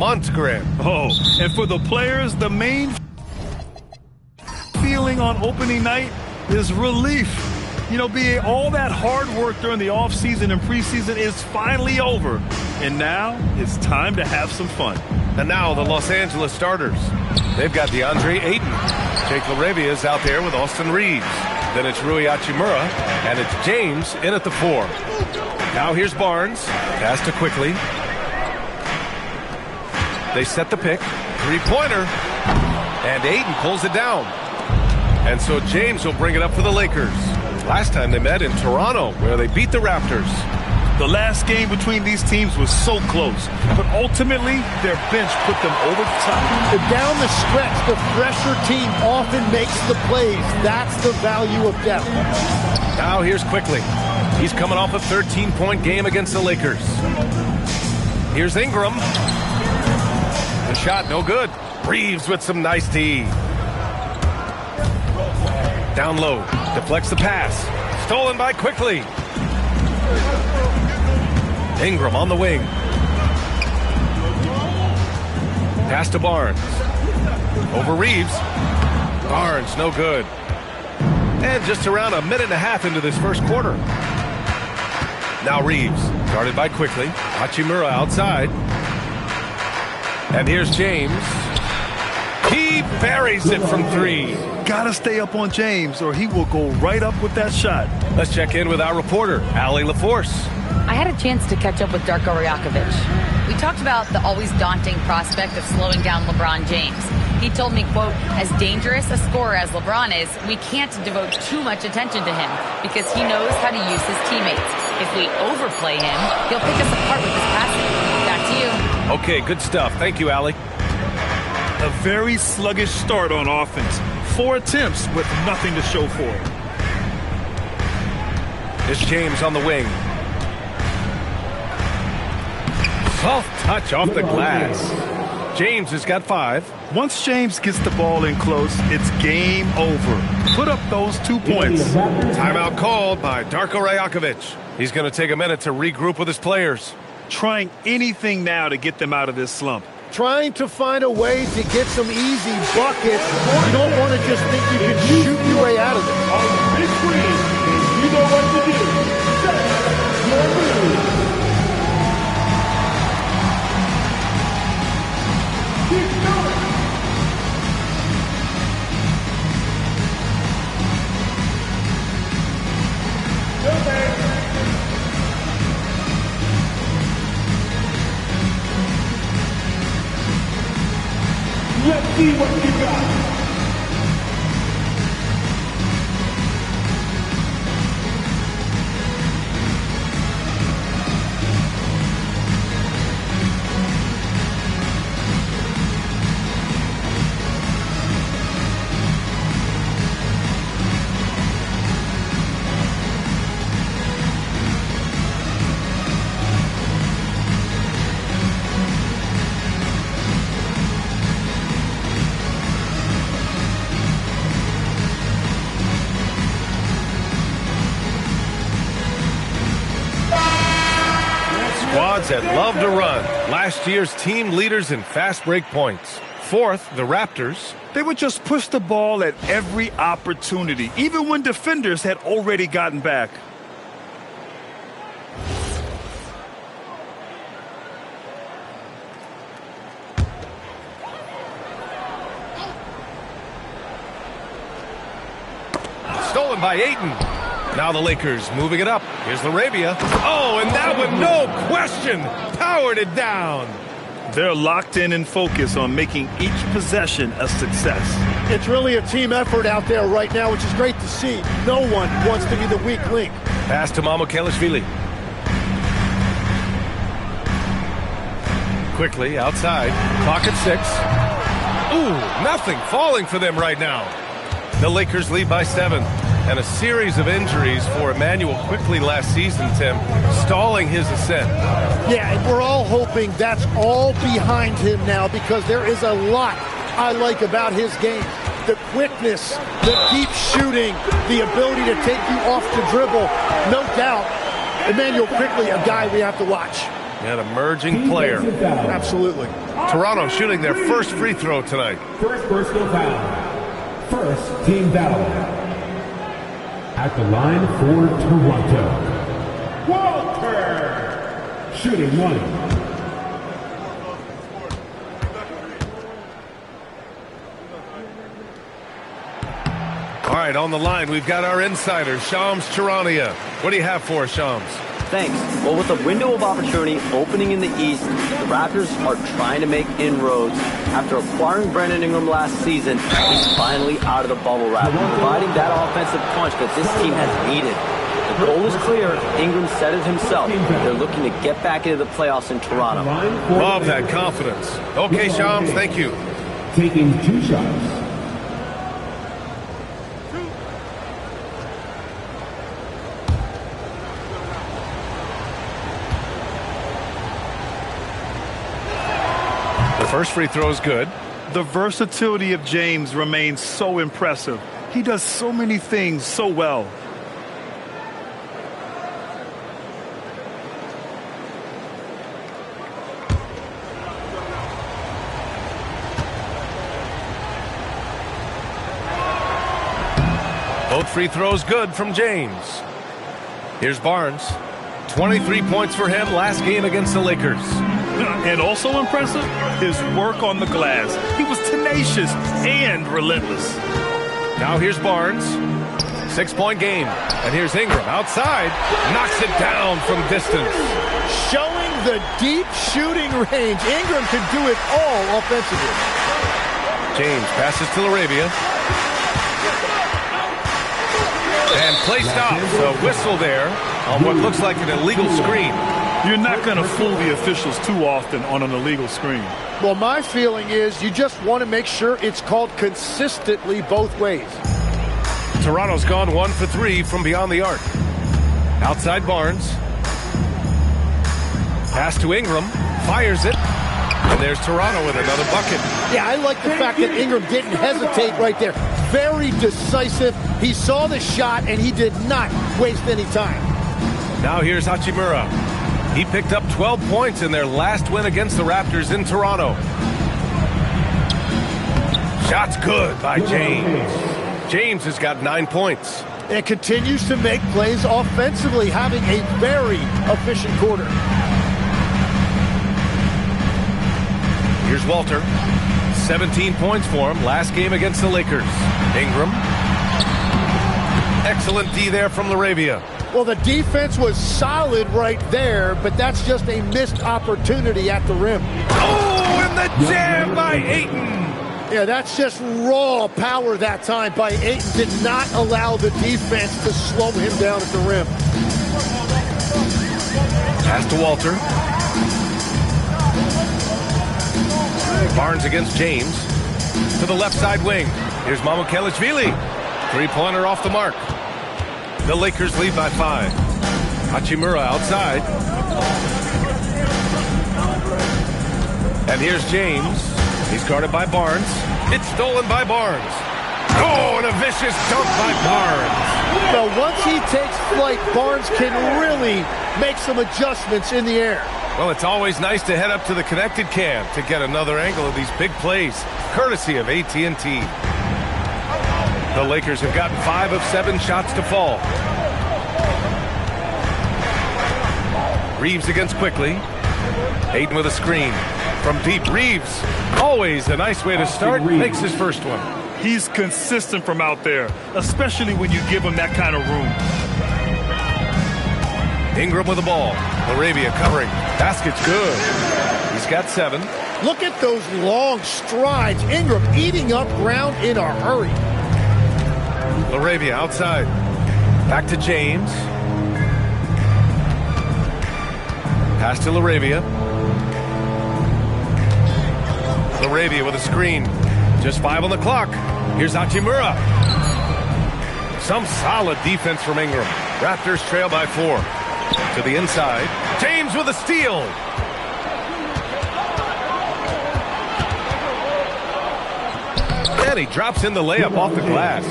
Montgren. Oh, and for the players, the main feeling on opening night is relief. You know, all that hard work during the offseason and preseason is finally over. And now it's time to have some fun. And now the Los Angeles starters. They've got DeAndre Ayton. Jake LaRavia is out there with Austin Reeves. Then it's Rui Hachimura, and it's James in at the 4. Now here's Barnes. Pass to Quickly. They set the pick. Three-pointer. And Ayton pulls it down. And so James will bring it up for the Lakers. Last time they met in Toronto, where they beat the Raptors. The last game between these teams was so close, but ultimately their bench put them over the top. Down the stretch, the fresher team often makes the plays. That's the value of depth. Now here's Quickly. He's coming off a 13-point game against the Lakers. Here's Ingram. The shot no good. Reeves with some nice D. Down low. Deflects the pass. Stolen by Quickly. Ingram on the wing. Pass to Barnes. Over Reeves. Barnes, no good. And just around a minute and a half into this first quarter. Now Reeves, guarded by Quickly. Hachimura outside. And here's James. He buries it from 3. Gotta stay up on James, or he will go right up with that shot. Let's check in with our reporter, Allie LaForce. I had a chance to catch up with Darko Rajakovic. We talked about the always daunting prospect of slowing down LeBron James. He told me, quote, as dangerous a scorer as LeBron is, we can't devote too much attention to him because he knows how to use his teammates. If we overplay him, he'll pick us apart with his passing. Back to you. Okay, good stuff. Thank you, Allie. A very sluggish start on offense. 4 attempts with nothing to show for it. It's James on the wing. Soft touch off the glass. James has got 5. Once James gets the ball in close, it's game over. Put up those 2 points. Timeout called by Darko Rajakovic. He's going to take a minute to regroup with his players. Trying anything now to get them out of this slump. Trying to find a way to get some easy buckets. You don't want to just think you can shoot your way out of it. On big screen, you know what to do. Set your move. Keep going. Okay. Let's see what you got. Squads that love to run. Last year's team leaders in fast break points. 4th, the Raptors. They would just push the ball at every opportunity, even when defenders had already gotten back. Stolen by Ayton. Now the Lakers moving it up. Here's LaRavia. Oh, and that one, no question, powered it down. They're locked in and focused on making each possession a success. It's really a team effort out there right now, which is great to see. No one wants to be the weak link. Pass to Mamukelashvili. Quickly outside. Clock at 6. Ooh, nothing falling for them right now. The Lakers lead by 7. And a series of injuries for Emmanuel Quickly last season, Tim, stalling his ascent. Yeah, and we're all hoping that's all behind him now because there is a lot I like about his game. The quickness, the deep shooting, the ability to take you off the dribble. No doubt, Emmanuel Quickly, a guy we have to watch. An emerging player. Absolutely. Toronto shooting their first free throw tonight. First personal foul. First team foul. At the line for Toronto, Walker. Shooting one. All right, on the line, we've got our insider, Shams Charania. What do you have for us, Shams? Thanks. Well, with the window of opportunity opening in the East, the Raptors are trying to make inroads. After acquiring Brandon Ingram last season, he's finally out of the bubble wrap, providing that offensive punch that this team has needed. The goal is clear. Ingram said it himself. They're looking to get back into the playoffs in Toronto. Love that confidence. Okay, Shams, thank you. Taking 2 shots. First free throw is good. The versatility of James remains so impressive. He does so many things so well. Both free throws good from James. Here's Barnes. 23 points for him last game against the Lakers. And also impressive, his work on the glass. He was tenacious and relentless. Now here's Barnes. 6-point game. And here's Ingram outside. Knocks it down from distance. Showing the deep shooting range. Ingram can do it all offensively. James passes to Arabia. And play stops. A whistle there on what looks like an illegal screen. You're not going to fool the officials too often on an illegal screen. Well, my feeling is you just want to make sure it's called consistently both ways. Toronto's gone 1 for 3 from beyond the arc. Outside Barnes. Pass to Ingram. Fires it. And there's Toronto with another bucket. Yeah, I like the fact that Ingram didn't hesitate right there. Very decisive. He saw the shot, and he did not waste any time. Now here's Hachimura. He picked up 12 points in their last win against the Raptors in Toronto. Shot's good by James. James has got 9 points. And continues to make plays offensively, having a very efficient quarter. Here's Walter. 17 points for him last game against the Lakers. Ingram. Excellent D there from Laravia. Well, the defense was solid right there, but that's just a missed opportunity at the rim. Oh, and the jam by Ayton. Yeah, that's just raw power that time by Ayton. Did not allow the defense to slow him down at the rim. Pass to Walter. Barnes against James. To the left side wing. Here's Mamukelashvili. Three-pointer off the mark. The Lakers lead by 5. Hachimura outside. And here's James. He's guarded by Barnes. It's stolen by Barnes. Oh, and a vicious dunk by Barnes. Now, once he takes flight, Barnes can really make some adjustments in the air. Well, it's always nice to head up to the connected cam to get another angle of these big plays, courtesy of AT&T. The Lakers have gotten 5 of 7 shots to fall. Reeves against Quickly. Ayton with a screen. From deep, Reeves. Always a nice way to start. Makes his first one. He's consistent from out there, especially when you give him that kind of room. Ingram with the ball. Laravia covering. Basket's good. He's got 7. Look at those long strides. Ingram eating up ground in a hurry. Laravia outside. Back to James. Pass to Laravia. Laravia with a screen. Just 5 on the clock. Here's Hachimura. Some solid defense from Ingram. Raptors trail by 4. To the inside. James with a steal. And he drops in the layup off the glass.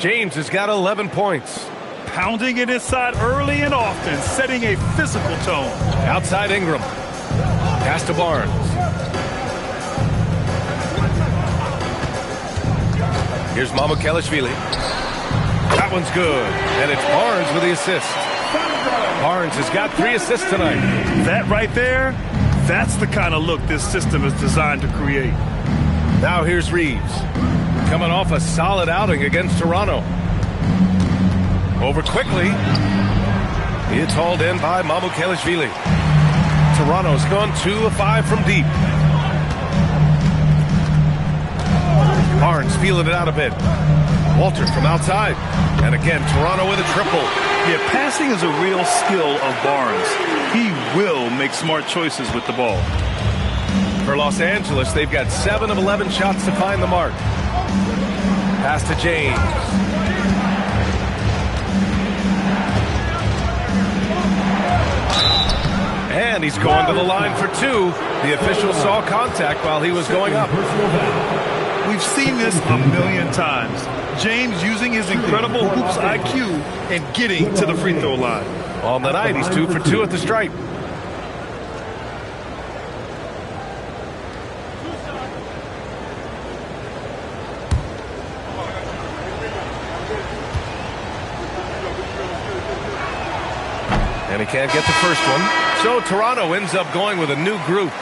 James has got 11 points. Pounding it inside early and often, setting a physical tone. Outside Ingram. Pass to Barnes. Here's Mamukelashvili. That one's good. And it's Barnes with the assist. Barnes has got 3 assists tonight. That right there, that's the kind of look this system is designed to create. Now here's Reeves. Coming off a solid outing against Toronto. Over quickly. It's hauled in by Mamukelashvili. Toronto's gone 2 of 5 from deep. Barnes feeling it out a bit. Walter from outside. And again, Toronto with a triple. Yeah, passing is a real skill of Barnes. He will make smart choices with the ball. For Los Angeles, they've got 7 of 11 shots to find the mark. Pass to James. And he's going to the line for 2. The official saw contact while he was going up. We've seen this a million times. James using his incredible hoops IQ and getting to the free throw line. On the night, he's 2 for 2 at the stripe. And he can't get the first one. So Toronto ends up going with a new group.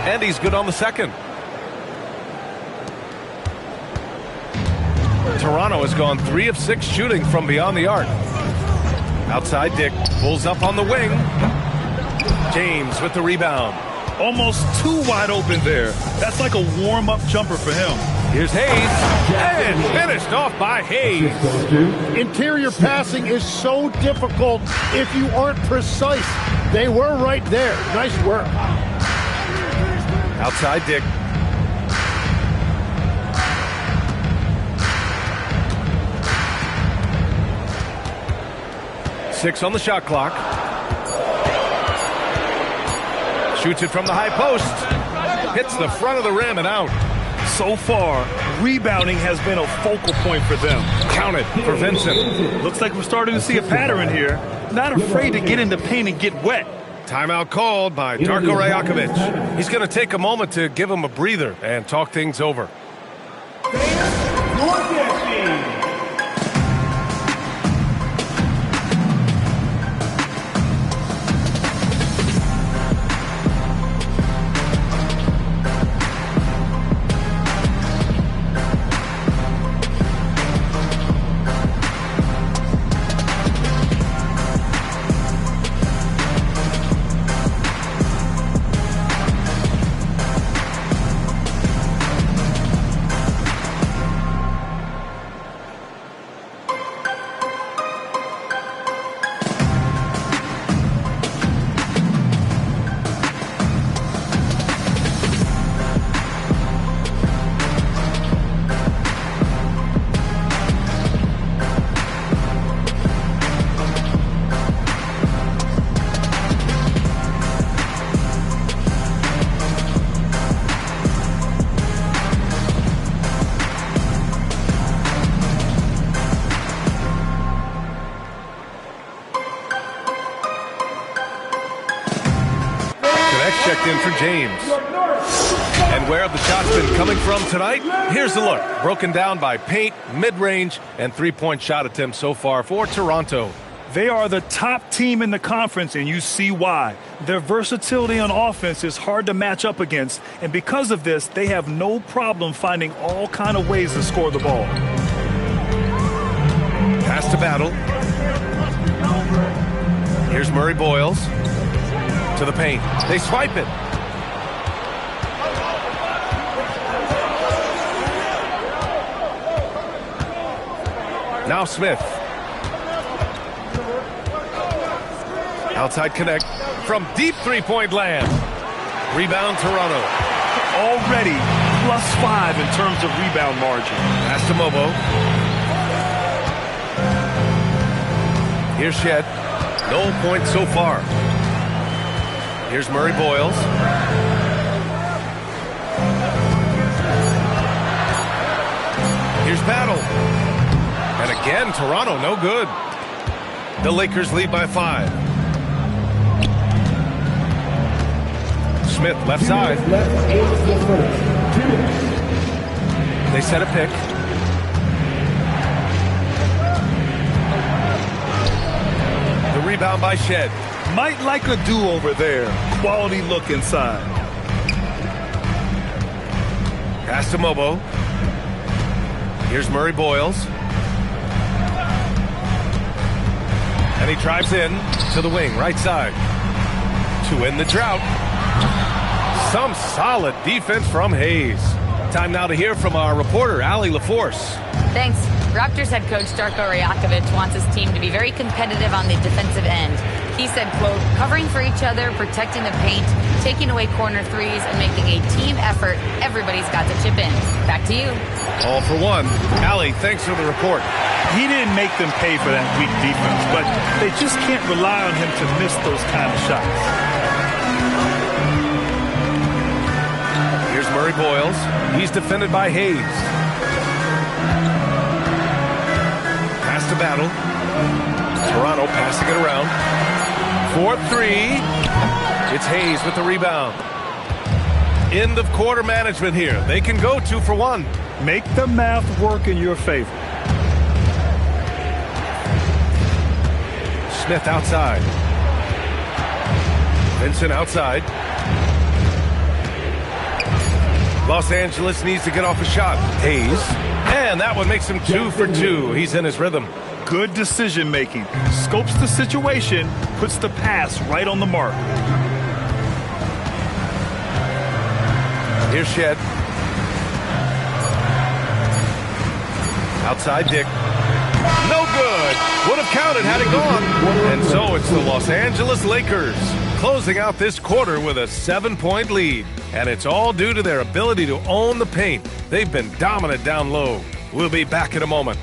And he's good on the second. Toronto has gone 3 of 6 shooting from beyond the arc. Outside Dick pulls up on the wing. James with the rebound. Almost too wide open there. That's like a warm-up jumper for him. Here's Hayes. And finished off by Hayes. Interior passing is so difficult if you aren't precise. They were right there. Nice work. Outside Dick. Six on the shot clock. Shoots it from the high post. Hits the front of the rim and out. So far, rebounding has been a focal point for them. Counted for Vincent. Looks like we're starting to see a pattern here. Not afraid to get in the paint and get wet. Timeout called by Darko Rajakovic. He's going to take a moment to give him a breather and talk things over. Checked in for James. And where have the shots been coming from tonight? Here's the look. Broken down by paint, mid-range, and three-point shot attempts so far for Toronto. They are the top team in the conference, and you see why. Their versatility on offense is hard to match up against, and because of this, they have no problem finding all kind of ways to score the ball. Pass to Battle. Here's Murray Boyles. To the paint. They swipe it. Now Smith. Outside connect from deep three-point land. Rebound Toronto. Already +5 in terms of rebound margin. Pass to Mobo. Here's Shed. No points so far. Here's Murray Boyles. Here's Battle. And again, Toronto, no good. The Lakers lead by 5. Smith, left side. They set a pick. The rebound by Shed. Might like a do-over there. Quality look inside. Pass to Mobo. Here's Murray Boyles. And he drives in to the wing, right side. To end the drought. Some solid defense from Hayes. Time now to hear from our reporter, Allie LaForce. Thanks. Raptors head coach Darko Rajakovic wants his team to be very competitive on the defensive end. He said, quote, covering for each other, protecting the paint, taking away corner threes, and making a team effort. Everybody's got to chip in. Back to you. All for one. Allie, thanks for the report. He didn't make them pay for that weak defense, but they just can't rely on him to miss those kind of shots. Here's Murray Boyles. He's defended by Hayes. Pass to Battle. Toronto passing it around. 4-3. It's Hayes with the rebound. End of quarter management here. They can go 2 for 1. Make the math work in your favor. Smith outside. Vincent outside. Los Angeles needs to get off a shot. Hayes. And that one makes him 2 for 2. He's in his rhythm. Good decision making. Scopes the situation, puts the pass right on the mark. Here's Shed. Outside Dick. No good. Would have counted had it gone. And so it's the Los Angeles Lakers closing out this quarter with a 7-point lead. And it's all due to their ability to own the paint. They've been dominant down low. We'll be back in a moment.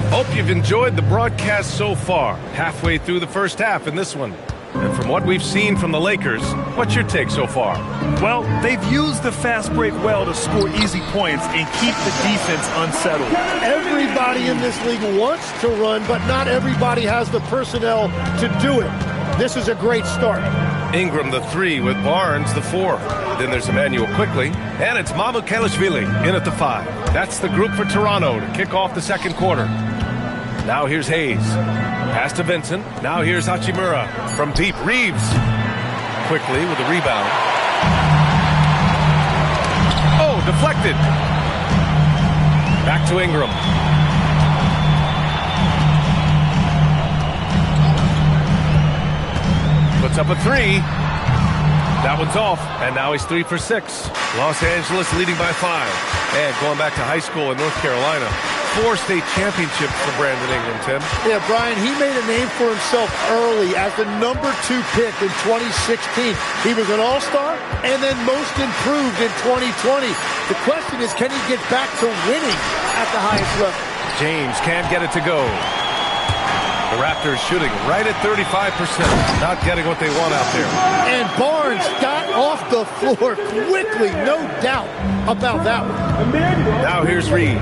Hope you've enjoyed the broadcast so far. Halfway through the first half in this one. And from what we've seen from the Lakers, what's your take so far? Well, they've used the fast break well to score easy points and keep the defense unsettled. Everybody in this league wants to run, but not everybody has the personnel to do it. This is a great start. Ingram the 3 with Barnes the 4. Then there's Emmanuel quickly, and it's Mamu Kelishvili in at the 5. That's the group for Toronto to kick off the second quarter. Now here's Hayes. Pass to Vincent. Now here's Hachimura from deep. Reeves quickly with the rebound. Oh, deflected. Back to Ingram. Puts up a 3. That one's off, and now he's 3 for 6. Los Angeles leading by 5. And going back to high school in North Carolina, 4 state championships for Brandon Ingram, Tim. Yeah, Brian, he made a name for himself early as the number 2 pick in 2016. He was an all-star and then most improved in 2020. The question is, can he get back to winning at the highest level? James can't get it to go. The Raptors shooting right at 35%. Not getting what they want out there. And Barnes got off the floor quickly, no doubt about that one. Now here's Reeves.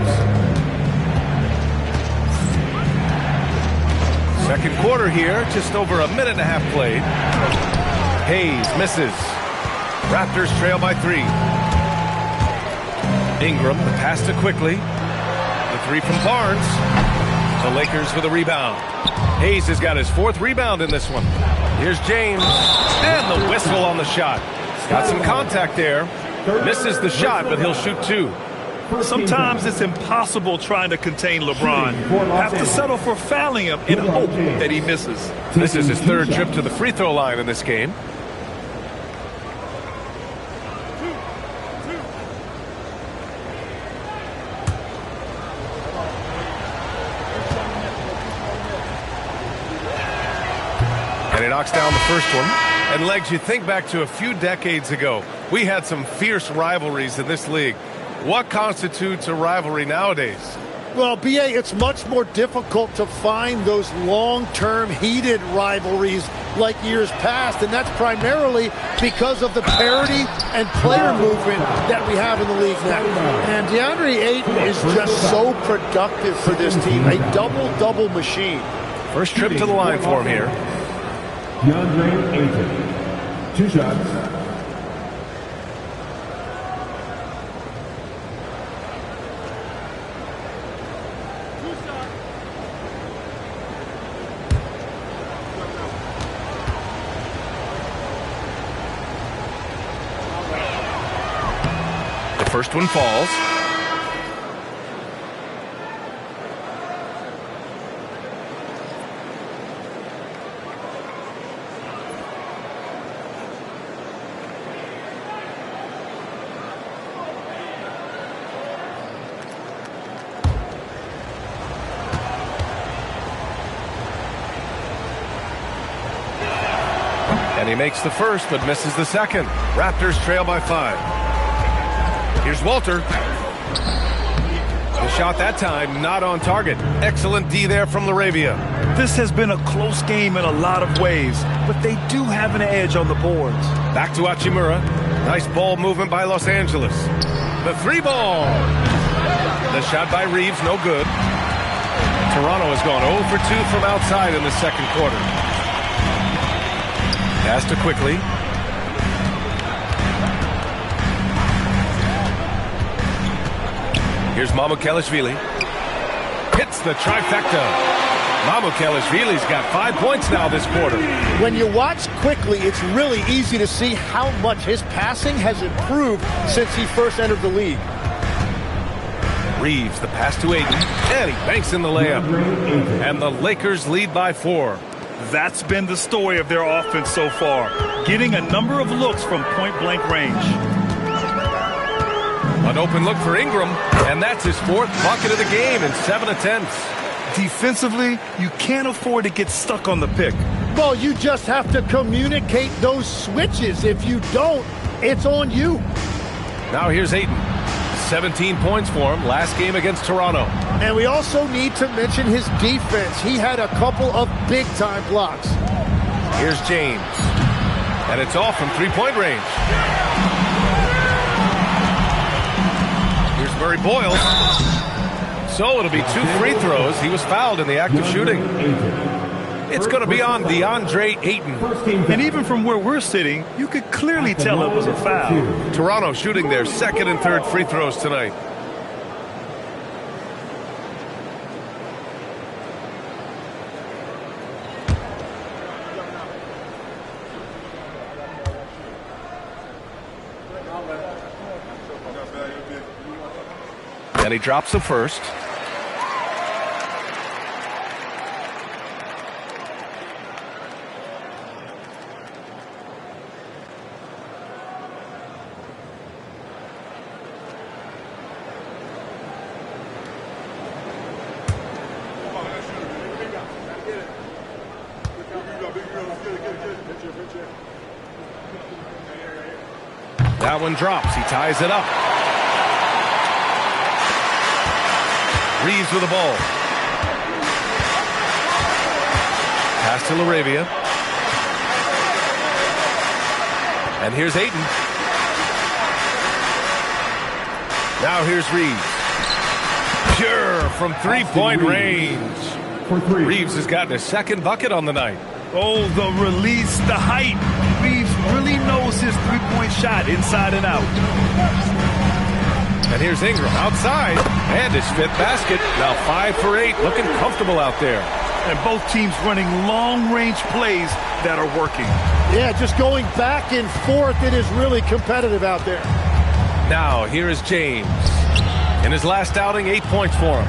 Second quarter here, just over a minute and a half played. Hayes misses. Raptors trail by 3. Ingram, the pass to quickly. The 3 from Barnes. The Lakers with a rebound. Hayes has got his 4th rebound in this one. Here's James. And the whistle on the shot. Got some contact there. Misses the shot, but he'll shoot 2. Sometimes it's impossible trying to contain LeBron. Have to settle for fouling him in hope that he misses. This is his 3rd trip to the free throw line in this game. And he knocks down the first one. And Legs, you think back to a few decades ago, we had some fierce rivalries in this league. What constitutes a rivalry nowadays? Well, B.A., it's much more difficult to find those long-term heated rivalries like years past, and that's primarily because of the parity and player movement that we have in the league now. And DeAndre Ayton is just so productive for this team, a double-double machine. First trip to the line for him here. DeAndre Ayton, 2 shots. First one falls. And he makes the first but misses the second. Raptors trail by 5. Here's Walter. The shot that time not on target. Excellent D there from Laravia. This has been a close game in a lot of ways, but they do have an edge on the boards. Back to Hachimura. Nice ball movement by Los Angeles. The 3-ball. The shot by Reeves, no good. Toronto has gone 0 for 2 from outside in the second quarter. Pass to Quickly. Here's Mamukelashvili. Hits the trifecta. Mamukelashvili's got 5 points now this quarter. When you watch Quickly, it's really easy to see how much his passing has improved since he first entered the league. Reeves, the pass to Ayton, and he banks in the layup. And the Lakers lead by 4. That's been the story of their offense so far, getting a number of looks from point-blank range. An open look for Ingram, and that's his 4th bucket of the game in 7 attempts. Defensively, you can't afford to get stuck on the pick. Well, you just have to communicate those switches. If you don't, it's on you. Now here's Ayton. 17 points for him last game against Toronto. And we also need to mention his defense. He had a couple of big-time blocks. Here's James. And it's off from 3-point range. Here's Murray Boyle. So it'll be 2 free throws. He was fouled in the act of shooting. It's going to be on DeAndre Ayton. And even from where we're sitting, you could clearly tell it was a foul. Toronto shooting their 2nd and 3rd free throws tonight. And he drops the first. That one drops. He ties it up. Reeves with the ball. Pass to Laravia. And here's Ayton. Now here's Reeves. Pure from 3-point range. Reeves has gotten his 2nd bucket on the night. Oh, the release, the height. Reeves really knows his 3-point shot inside and out. And here's Ingram outside, and his 5th basket. Now 5 for 8, looking comfortable out there. And both teams running long-range plays that are working. Yeah, just going back and forth. It is really competitive out there. Now, here is James. In his last outing, 8 points for him.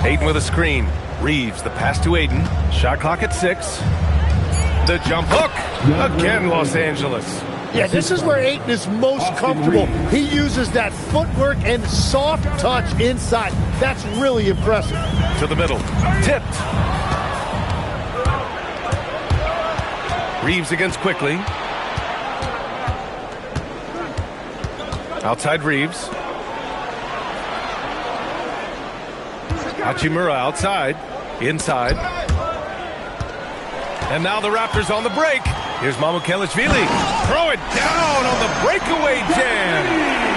Ayton with a screen. Reeves, the pass to Ayton. Shot clock at 6. The jump hook. Again, Los Angeles. Yeah, this is where Ayton is most comfortable. He uses that footwork and soft touch inside. That's really impressive. To the middle. Tipped. Reeves against Quickly. Outside Reeves. Hachimura outside. Inside. And now the Raptors on the break. Here's Mamukelashvili. Throw it down on the breakaway jam.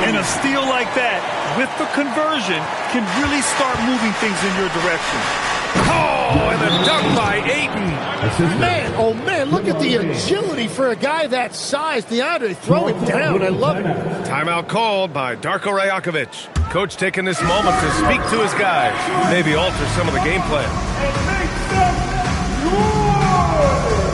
And a steal like that, with the conversion, can really start moving things in your direction. Oh, and the dunk by Ayton. Man, oh man, look at the agility for a guy that size. DeAndre, throw it down. I love it. Timeout called by Darko Rajakovic. Coach taking this moment to speak to his guys. Maybe alter some of the game plan. And make some noise!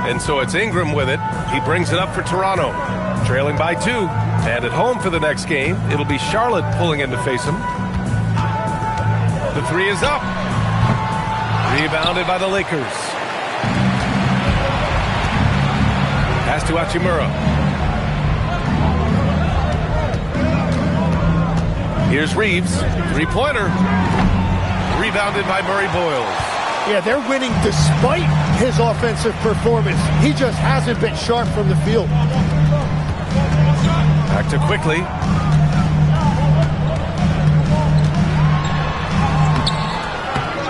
And so it's Ingram with it. He brings it up for Toronto. Trailing by 2. And at home for the next game, it'll be Charlotte pulling in to face him. The 3 is up. Rebounded by the Lakers. Pass to Hachimura. Here's Reeves. 3-pointer. Rebounded by Murray Boyles. Yeah, they're winning despite his offensive performance. He just hasn't been sharp from the field. Back to Quickly.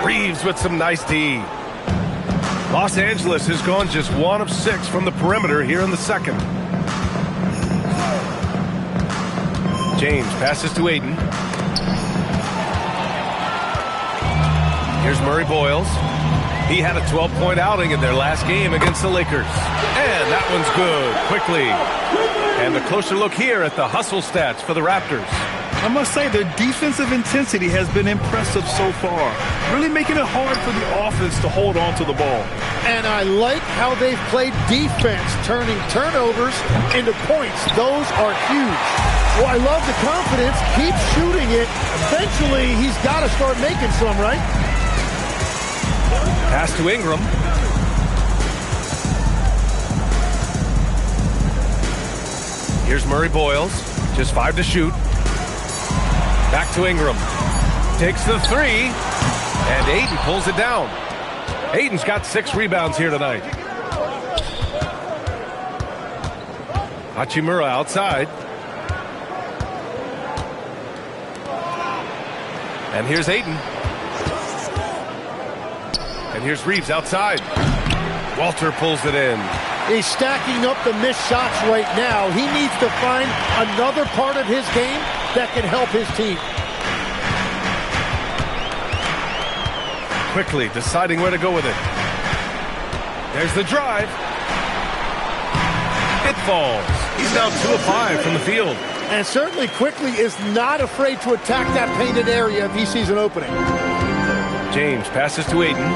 Reeves with some nice D. Los Angeles has gone just 1 of 6 from the perimeter here in the second. James passes to Ayton. Here's Murray Boyles. He had a 12-point outing in their last game against the Lakers. And that one's good. Quickly. And a closer look here at the hustle stats for the Raptors. I must say, their defensive intensity has been impressive so far, really making it hard for the offense to hold on to the ball. And I like how they've played defense, turning turnovers into points. Those are huge. Well, I love the confidence. Keep shooting it. Eventually, he's got to start making some, right? Pass to Ingram. Here's Murray Boyles. Just 5 to shoot. Back to Ingram. Takes the 3. And Ayton pulls it down. Ayton's got 6 rebounds here tonight. Hachimura outside. And here's Ayton. And here's Reeves outside. Walter pulls it in. He's stacking up the missed shots right now. He needs to find another part of his game that can help his team. Quickly deciding where to go with it. There's the drive. It falls. He's now 2 of 5 from the field. And certainly Quickly is not afraid to attack that painted area if he sees an opening. James passes to Ayton.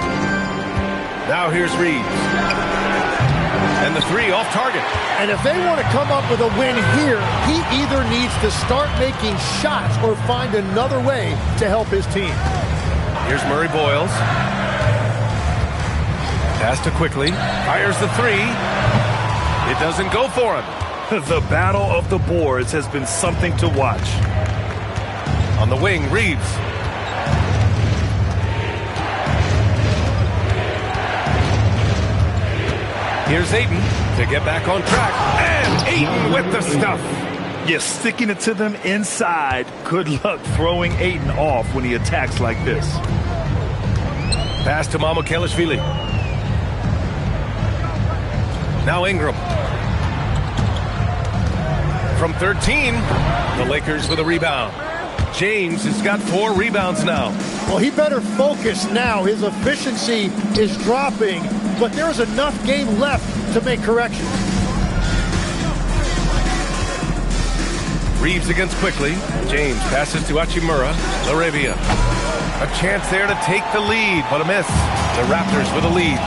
Now here's Reeves. And the 3 off target. And if they want to come up with a win here, he either needs to start making shots or find another way to help his team. Here's Murray Boyles. Pass to Quickly. Fires the 3. It doesn't go for him. The battle of the boards has been something to watch. On the wing, Reeves. Here's Ayton to get back on track. And Ayton with the stuff. Yeah, sticking it to them inside. Good luck throwing Ayton off when he attacks like this. Pass to Mamukelashvili. Now Ingram. From 13, the Lakers with a rebound. James has got 4 rebounds now. Well, he better focus now. His efficiency is dropping, but there's enough game left to make corrections. Reeves against quickly. James passes to Hachimura. Laravia. A chance there to take the lead, but a miss. The Raptors with a lead.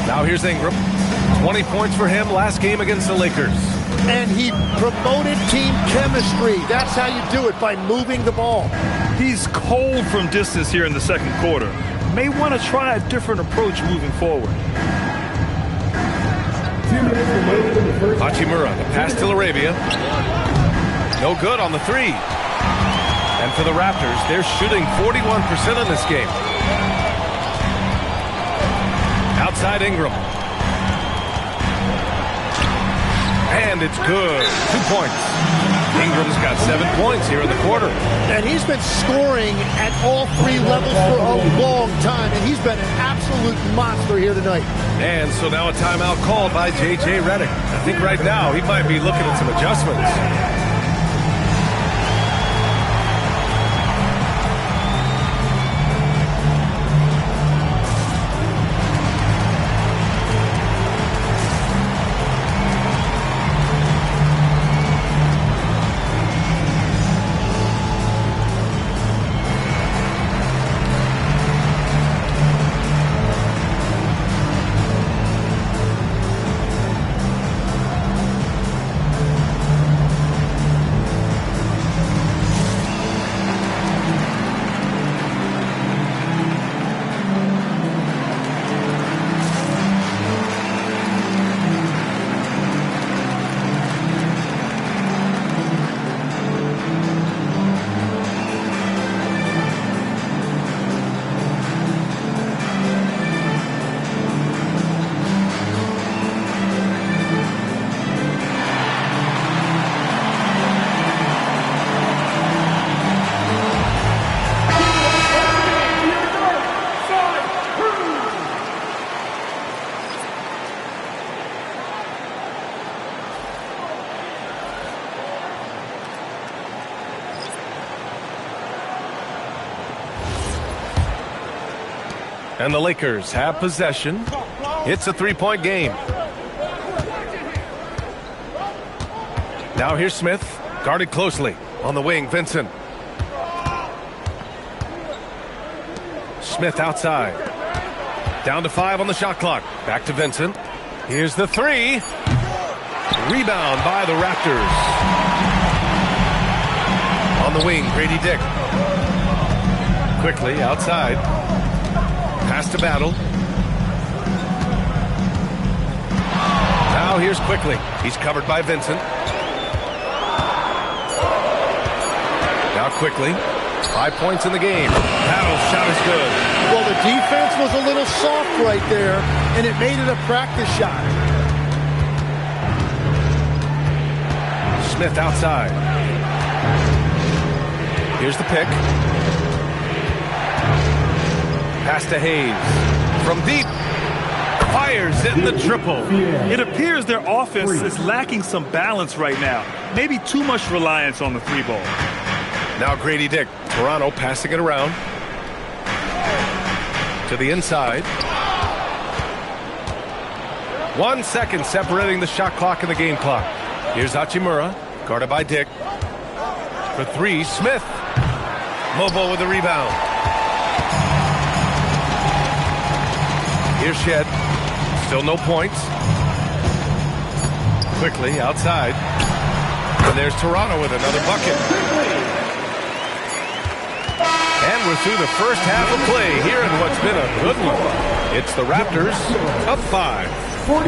Now here's Ingram. 20 points for him last game against the Lakers. And he promoted team chemistry. That's how you do it, by moving the ball. He's cold from distance here in the second quarter. May want to try a different approach moving forward. Hachimura, the pass to Laravia. No good on the 3. And for the Raptors, they're shooting 41% in this game. Outside Ingram. And it's good. 2 points. Ingram's got 7 points here in the quarter. And he's been scoring at all 3 levels for a long time, and he's been an absolute monster here tonight. And so now a timeout called by J.J. Redick. I think right now he might be looking at some adjustments. And the Lakers have possession. It's a 3-point game. Now here's Smith, guarded closely. On the wing, Vincent. Smith outside. Down to 5 on the shot clock. Back to Vincent. Here's the 3. Rebound by the Raptors. On the wing, Grady Dick. Quickly outside. Pass to Battle. Now here's Quickly. He's covered by Vincent. Now Quickly. 5 points in the game. Battle's shot is good. Well, the defense was a little soft right there, and it made it a practice shot. Smith outside. Here's the pick. Pass to Hayes. From deep. Fires in the triple. It appears their offense is lacking some balance right now. Maybe too much reliance on the 3-ball. Now Grady Dick. Toronto passing it around. To the inside. 1 second separating the shot clock and the game clock. Here's Hachimura. Guarded by Dick. For 3, Smith. Mobile with the rebound. Here's Shed. Still no points. Quickly outside. And there's Toronto with another bucket. And we're through the first half of play here in what's been a good one. It's the Raptors up 5.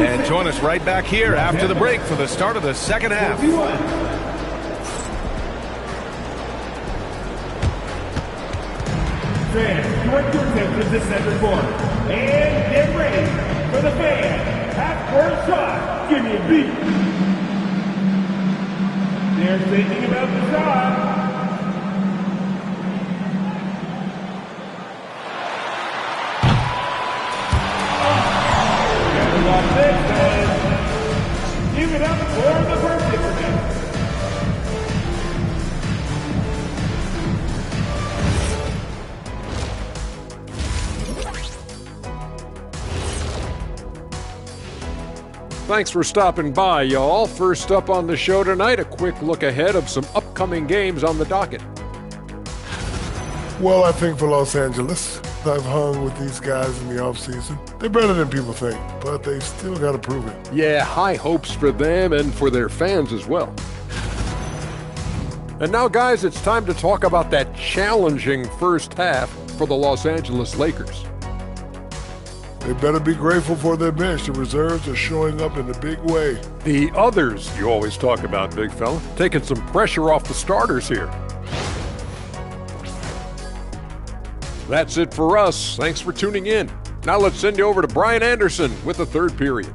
And join us right back here after the break for the start of the second half. Fans, direct your attention to center court. And get ready for the fan. Half-court shot. Give me a beat. They're thinking about the shot. Give it up for the birthday parade. Thanks for stopping by, y'all. First up on the show tonight, a quick look ahead of some upcoming games on the docket. Well, I think for Los Angeles, I've hung with these guys in the offseason. They're better than people think, but they've still got to prove it. Yeah, high hopes for them and for their fans as well. And now, guys, it's time to talk about that challenging first half for the Los Angeles Lakers. They better be grateful for their bench. The reserves are showing up in a big way. The others you always talk about, big fella, taking some pressure off the starters here. That's it for us. Thanks for tuning in. Now let's send you over to Brian Anderson with the third period.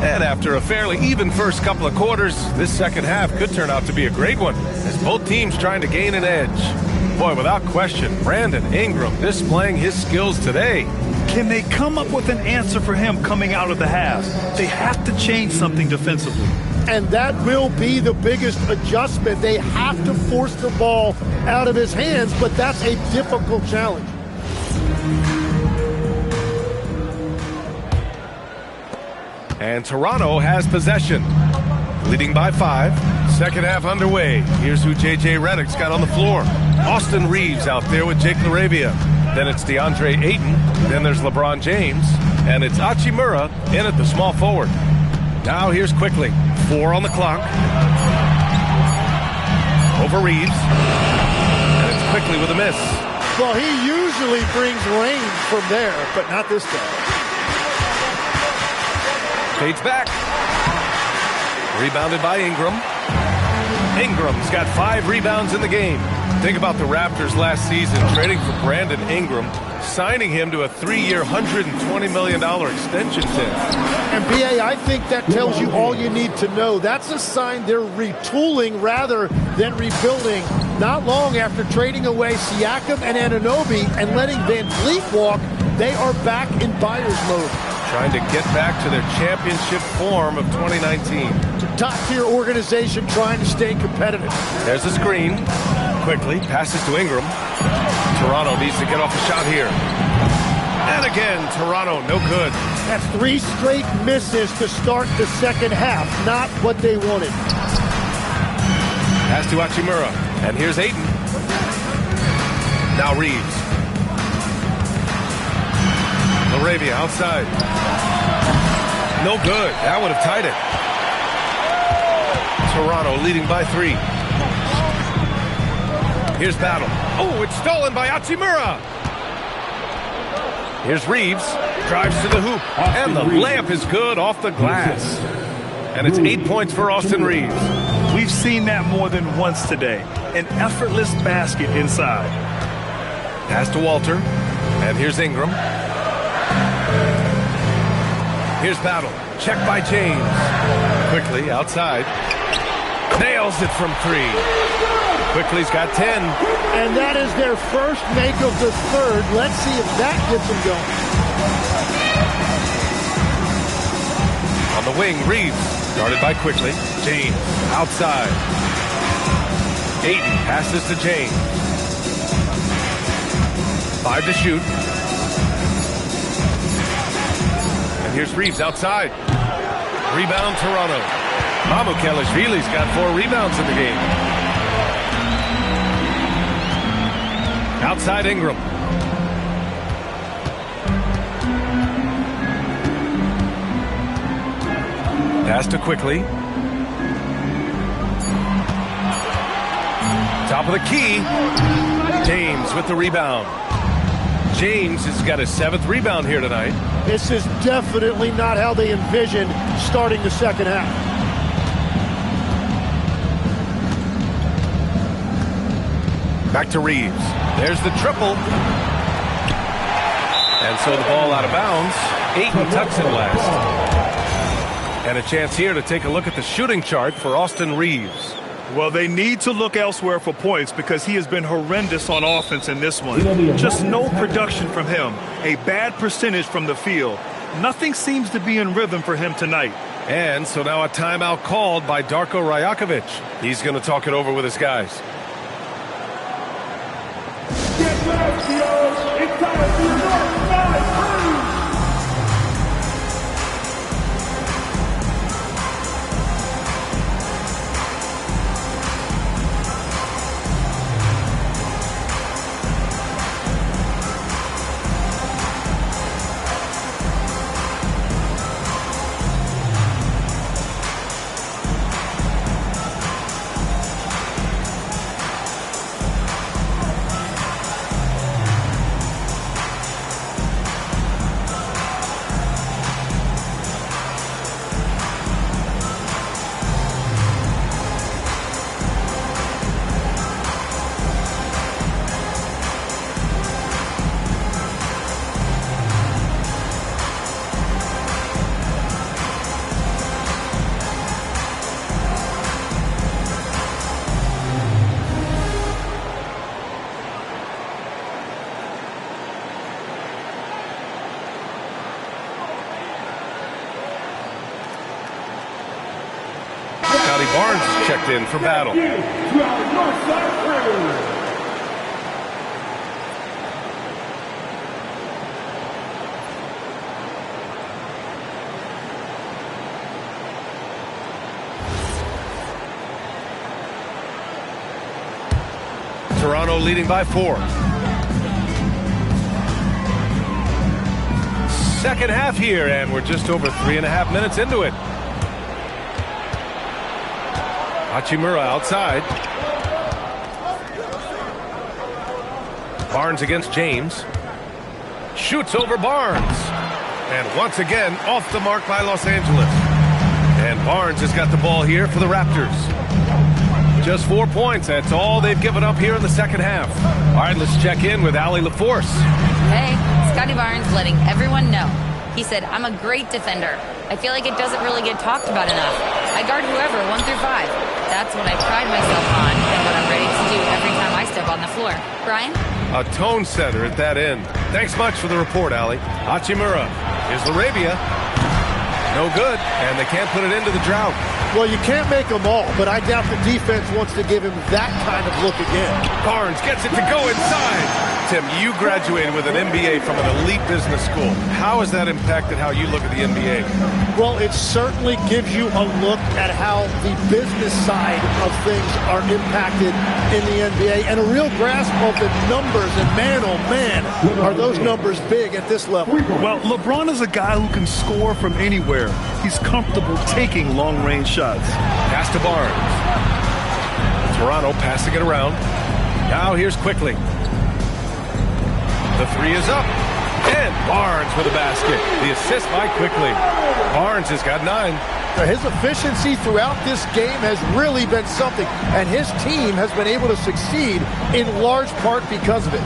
And after a fairly even first couple of quarters, this second half could turn out to be a great one, as both teams trying to gain an edge. Boy, without question, Brandon Ingram displaying his skills today. Can they come up with an answer for him coming out of the half? They have to change something defensively. And that will be the biggest adjustment. They have to force the ball out of his hands, but that's a difficult challenge. And Toronto has possession, leading by 5. Second half underway. Here's who J.J. Redick's got on the floor. Austin Reeves out there with Jake LaRavia. Then it's DeAndre Ayton. Then there's LeBron James. And it's Hachimura in at the small forward. Now here's Quickly. 4 on the clock. Over Reeves. And it's Quickly with a miss. Well, he usually brings rain from there, but not this time. Fades back. Rebounded by Ingram. Ingram's got 5 rebounds in the game. Think about the Raptors last season trading for Brandon Ingram, signing him to a 3-year, $120 million extension tip. And B.A., I think that tells you all you need to know. That's a sign they're retooling rather than rebuilding. Not long after trading away Siakam and Anunoby and letting Van Vliet walk, they are back in buyer's mode. Trying to get back to their championship form of 2019. Top-tier organization trying to stay competitive. There's a screen. Quickly passes to Ingram. Toronto needs to get off the shot here. And again, Toronto, no good. That's 3 straight misses to start the second half. Not what they wanted. Pass to Hachimura. And here's Ayton. Now Reeves. LaRavia outside. No good. That would have tied it. Toronto leading by 3. Here's Battle. Oh, it's stolen by Hachimura. Here's Reeves. Drives to the hoop. And the layup is good off the glass. And it's 8 points for Austin Reeves. We've seen that more than once today. An effortless basket inside. Pass to Walter. And here's Ingram. Here's Battle. Check by James. Quickly outside. Nails it from 3. Quickly's got 10. And that is their first make of the third. Let's see if that gets them going. On the wing, Reeves. Guarded by Quickly. James outside. Ayton passes to James. 5 to shoot. And here's Reeves outside. Rebound Toronto. Mamukelashvili's got 4 rebounds in the game. Outside Ingram. Pass to Quickly. Top of the key. James with the rebound. James has got his 7th rebound here tonight. This is definitely not how they envisioned starting the second half. Back to Reeves. There's the triple. And so the ball out of bounds. Ayton tucks it last. And a chance here to take a look at the shooting chart for Austin Reeves. Well, they need to look elsewhere for points because he has been horrendous on offense in this one. Just no production from him. A bad percentage from the field. Nothing seems to be in rhythm for him tonight. And so now a timeout called by Darko Rajakovic. He's going to talk it over with his guys. Get back, Steelers. It's time for your North Side Cruise. Barnes is checked in for battle. To our North Side Cruise. Toronto leading by 4. Second half here, and we're just over 3.5 minutes into it. Hachimura outside. Barnes against James. Shoots over Barnes. And once again, off the mark by Los Angeles. And Barnes has got the ball here for the Raptors. Just 4 points. That's all they've given up here in the second half. All right, let's check in with Allie LaForce. Hey, Scotty Barnes letting everyone know. He said, I'm a great defender. I feel like it doesn't really get talked about enough. I guard whoever, 1 through 5. That's what I pride myself on and what I'm ready to do every time I step on the floor. Brian? A tone setter at that end. Thanks much for the report, Allie. Hachimura. Here's Laravia. No good, and they can't put it into the drought. Well, you can't make them all, but I doubt the defense wants to give him that kind of look again. Barnes gets it to go inside. Tim, you graduated with an MBA from an elite business school. How has that impacted how you look at the NBA? Well, it certainly gives you a look at how the business side of things are impacted in the NBA and a real grasp of the numbers. And man, oh man, are those numbers big at this level. Well, LeBron is a guy who can score from anywhere. He's comfortable taking long-range shots. Pass to Barnes. Toronto passing it around. Now here's Quickly. The 3 is up. And Barnes with a basket. The assist by Quickly. Barnes has got 9. His efficiency throughout this game has really been something, and his team has been able to succeed in large part because of it.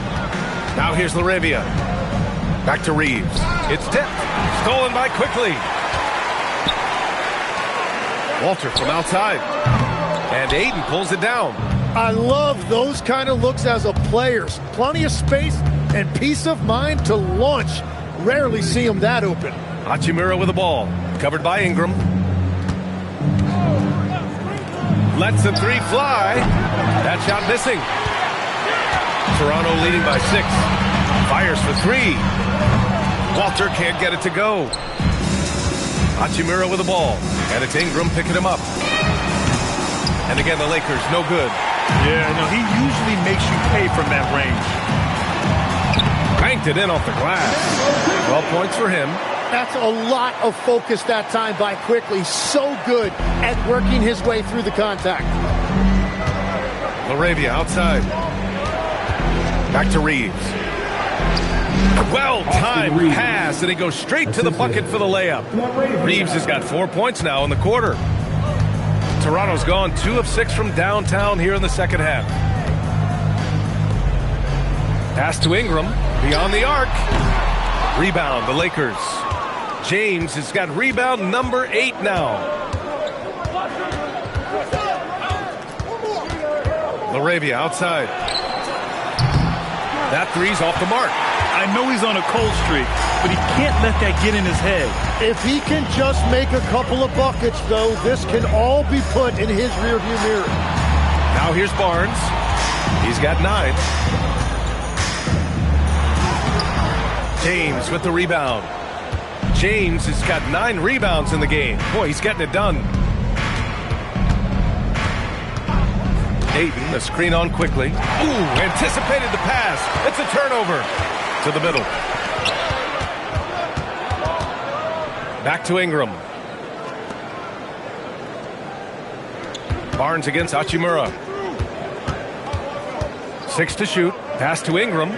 Now here's Laravia. Back to Reeves. It's tipped. Stolen by Quickly. Walter from outside. And Ayton pulls it down. I love those kind of looks as a player. Plenty of space and peace of mind to launch. Rarely see him that open. Hachimura with the ball. Covered by Ingram. Lets the 3 fly. That shot missing. Toronto leading by 6. Fires for 3. Walter can't get it to go. Hachimura with the ball. And it's Ingram picking him up. And again, the Lakers, no good. Yeah, no, he usually makes you pay from that range. Banked it in off the glass. 12 points for him. That's a lot of focus that time by Quickly. So good at working his way through the contact. Laravia outside. Back to Reeves. Well-timed pass, and he goes straight to the bucket for the layup. Reeves has got 4 points now in the quarter. Toronto's gone 2 of 6 from downtown here in the second half. Pass to Ingram, beyond the arc. Rebound, the Lakers. James has got rebound number 8 now. Laravia outside. That three's off the mark. I know he's on a cold streak, but he can't let that get in his head. If he can just make a couple of buckets, though, this can all be put in his rearview mirror. Now here's Barnes. He's got 9. James with the rebound. James has got 9 rebounds in the game. Boy, he's getting it done. Ayton, the screen on quickly. Ooh, anticipated the pass. It's a turnover. To the middle. Back to Ingram. Barnes against Hachimura. 6 to shoot. Pass to Ingram.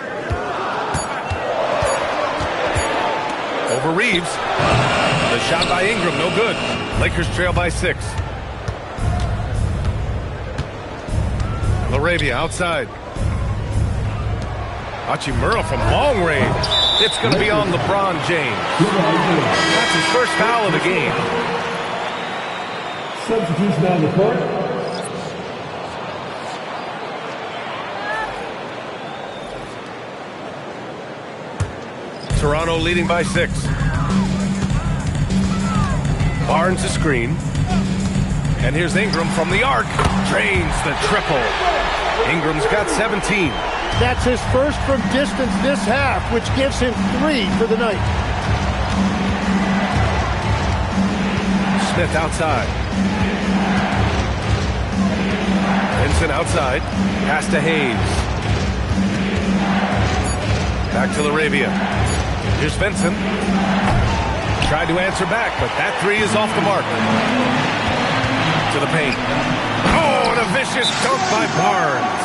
Over Reeves. The shot by Ingram, no good. Lakers trail by 6. Laravia outside. Hachimura from long range. It's going to be on LeBron James. That's his first foul of the game. Substitution on the court. Toronto leading by 6. Barnes a screen. And here's Ingram from the arc. Drains the triple. Ingram's got 17. That's his first from distance this half, which gives him 3 for the night. Smith outside. Vincent outside. Pass to Hayes. Back to Laravia. Here's Vincent. Tried to answer back, but that 3 is off the mark. To the paint. Oh, and a vicious dunk by Barnes.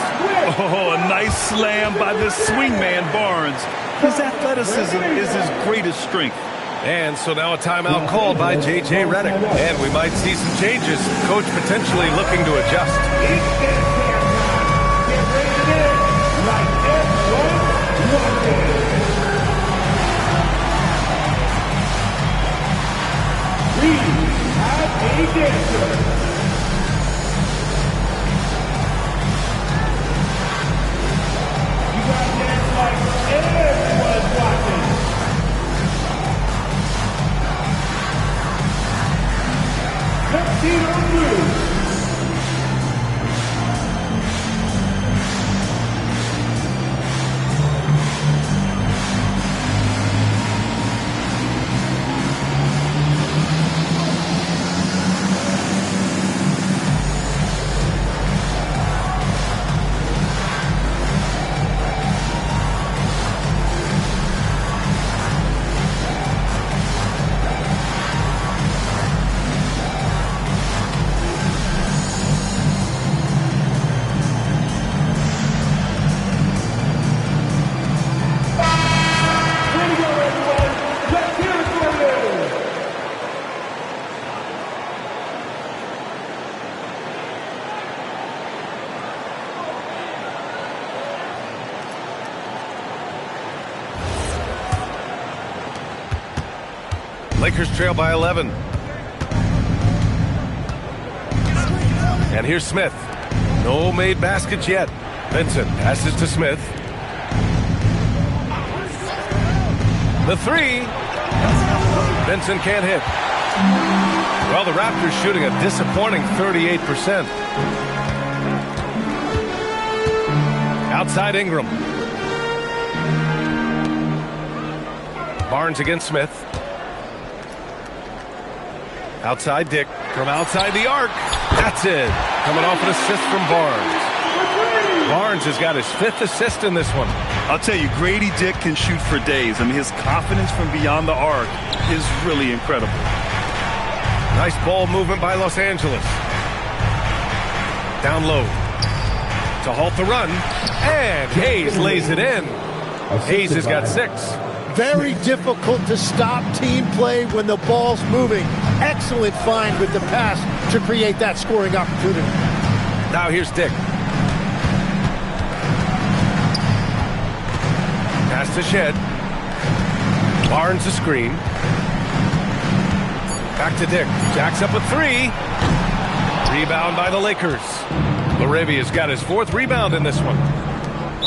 Oh, a nice slam by the swingman Barnes. His athleticism is his greatest strength. And so now a timeout called by J.J. Redick. And we might see some changes. Coach potentially looking to adjust. We have a dancer. Everyone's watching. Tuxedo Blue. Lakers trail by 11. And here's Smith. No made baskets yet. Vincent passes to Smith. The 3. Vincent can't hit. Well, the Raptors shooting a disappointing 38%. Outside Ingram. Barnes against Smith. Outside Dick from outside the arc. That's it. Coming off an assist from Barnes. Barnes has got his 5th assist in this one. I'll tell you, Grady Dick can shoot for days. I mean, his confidence from beyond the arc is really incredible. Nice ball movement by Los Angeles. Down low to halt the run. And Hayes lays it in. Hayes has got 6. Very difficult to stop team play when the ball's moving. Excellent find with the pass to create that scoring opportunity. Now here's Dick. Pass to Shed. Barnes a screen. Back to Dick. Jacks up a 3. Rebound by the Lakers. Laravia's got his 4th rebound in this one.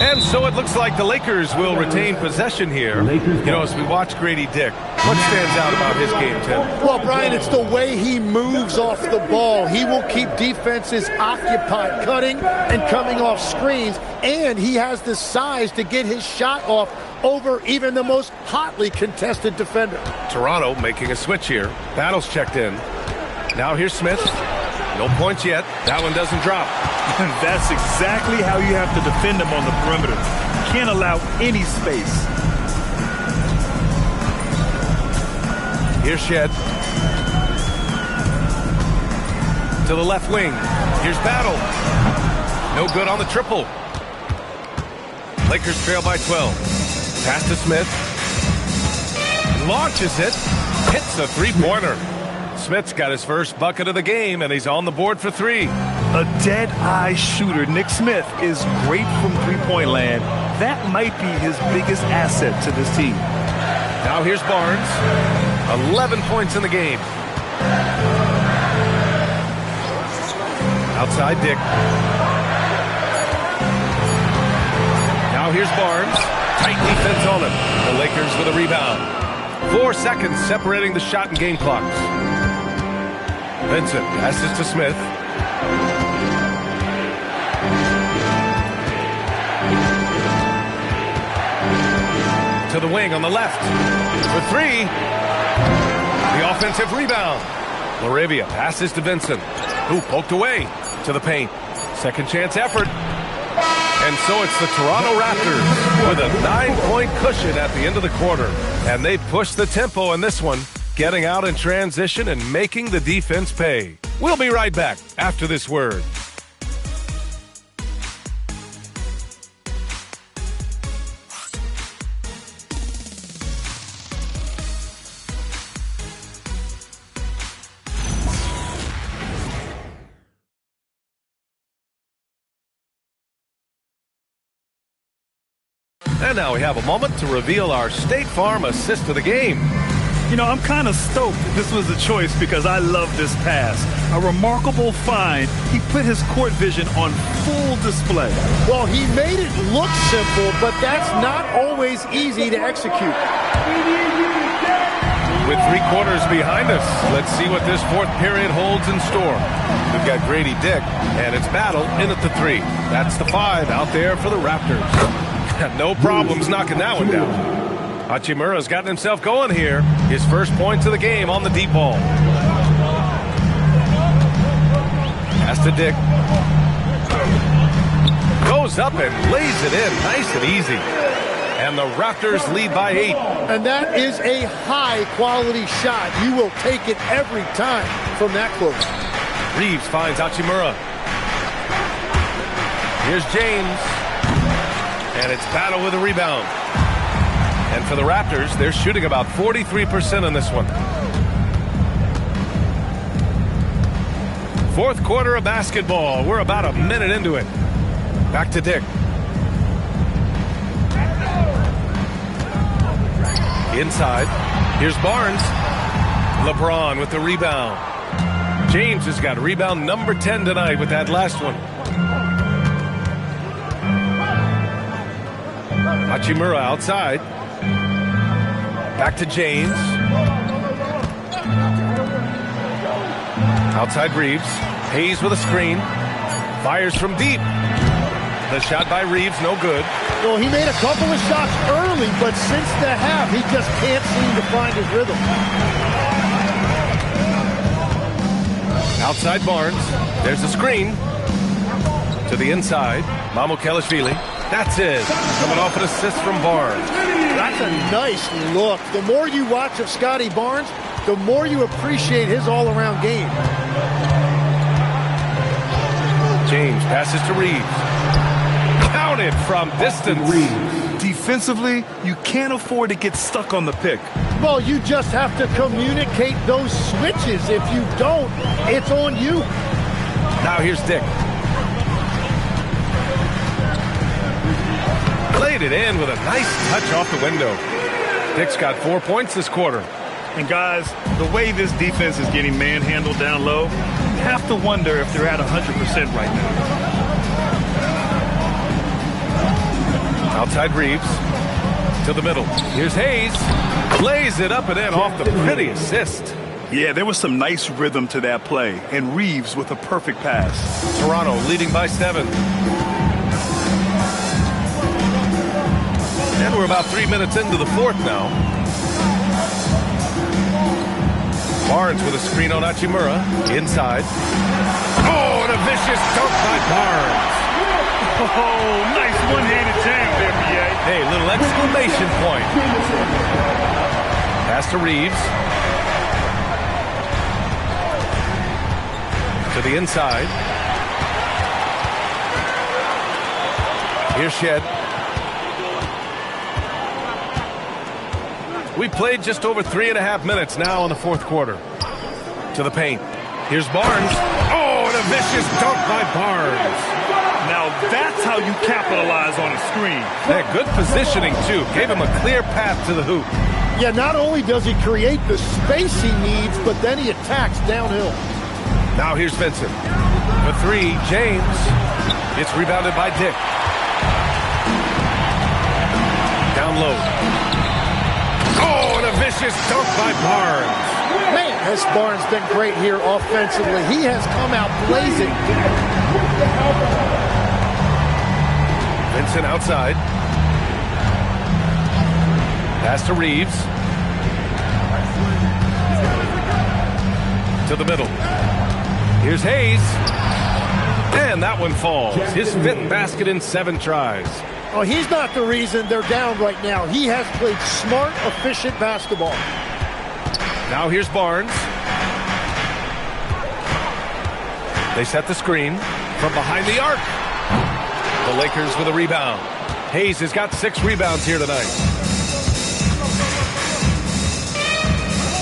And so it looks like the Lakers will retain possession here. You know, as we watch Grady Dick, what stands out about his game, Tim? Well, Brian, it's the way he moves off the ball. He will keep defenses occupied, cutting and coming off screens, and he has the size to get his shot off over even the most hotly contested defender. Toronto making a switch here. Battle's checked in. Now here's Smith. No points yet. That one doesn't drop. That's exactly how you have to defend him on the perimeter. Can't allow any space. Here's Shed. To the left wing. Here's Battle. No good on the triple. Lakers trail by 12. Pass to Smith. Launches it. Hits a 3-pointer. Smith's got his first bucket of the game, and he's on the board for 3. A dead-eye shooter. Nick Smith is great from three-point land. That might be his biggest asset to this team. Now here's Barnes. 11 points in the game. Outside Dick. Now here's Barnes. Tight defense on him. The Lakers with a rebound. 4 seconds separating the shot and game clocks. Vincent passes to Smith. To the wing on the left. For 3. The offensive rebound. Laravia passes to Vincent, who poked away to the paint. Second chance effort. And so it's the Toronto Raptors with a 9-point cushion at the end of the quarter. And they push the tempo in this one, getting out in transition and making the defense pay. We'll be right back after this word. And now we have a moment to reveal our State Farm assist of the game. You know, I'm kind of stoked this was a choice because I love this pass. A remarkable find. He put his court vision on full display. Well, he made it look simple, but that's not always easy to execute. With 3 quarters behind us, let's see what this 4th period holds in store. We've got Grady Dick, and it's Battle in at the 3. That's the 5 out there for the Raptors. No problems knocking that one down. Hachimura's gotten himself going here. His first points of the game on the deep ball. Pass to Dick. Goes up and lays it in nice and easy. And the Raptors lead by 8. And that is a high-quality shot. You will take it every time from that close. Reeves finds Hachimura. Here's James. And it's Battle with a rebound. And for the Raptors, they're shooting about 43% on this one. 4th quarter of basketball. We're about a minute into it. Back to Dick. Inside. Here's Barnes. LeBron with the rebound. James has got rebound number 10 tonight with that last one. Hachimura outside. Back to James. Outside Reeves. Hayes with a screen. Fires from deep. The shot by Reeves, no good. Well, he made a couple of shots early, but since the half, he just can't seem to find his rhythm. Outside Barnes. There's a screen. To the inside. Mamukelashvili. That's it. Coming off an assist from Barnes. That's a nice look. The more you watch of Scotty Barnes, the more you appreciate his all-around game. James passes to Reeves. Counted from distance. Defensively, you can't afford to get stuck on the pick. Well, you just have to communicate those switches. If you don't, it's on you. Now here's Dick. Played it in with a nice touch off the window. Dick's got 4 points this quarter. And guys, the way this defense is getting manhandled down low, you have to wonder if they're at 100% right now. Outside Reeves to the middle. Here's Hayes. Lays it up and in off the pretty assist. Yeah, there was some nice rhythm to that play, and Reeves with a perfect pass. Toronto leading by 7. And we're about 3 minutes into the fourth now. Barnes with a screen on Hachimura. Inside. Oh, and a vicious dunk by Barnes. Oh, nice one-handed jam there, B.A. Hey, little exclamation point. Pass to Reeves. To the inside. Here's Shed. We played just over 3.5 minutes now in the fourth quarter. To the paint. Here's Barnes. Oh, and a vicious dunk by Barnes. Now that's how you capitalize on a screen. Yeah, good positioning, too. Gave him a clear path to the hoop. Yeah, not only does he create the space he needs, but then he attacks downhill. Now here's Vincent. For 3, James. It's rebounded by Dick. Down low. Oh, and a vicious dunk by Barnes. Man, has Barnes been great here offensively. He has come out blazing. Vincent outside. Pass to Reeves. To the middle. Here's Hayes. And that one falls. His 5th basket in 7 tries. Oh, he's not the reason they're down right now. He has played smart, efficient basketball. Now here's Barnes. They set the screen from behind the arc. The Lakers with a rebound. Hayes has got 6 rebounds here tonight.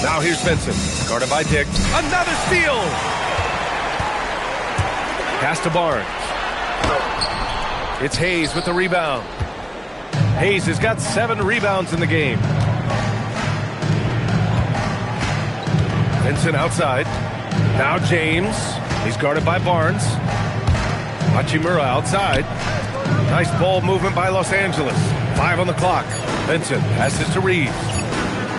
Now here's Vincent. Guarded by Dick. Another steal! Pass to Barnes. It's Hayes with the rebound. Hayes has got 7 rebounds in the game. Vincent outside. Now James. He's guarded by Barnes. Hachimura outside. Nice ball movement by Los Angeles. 5 on the clock. Vincent passes to Reeves.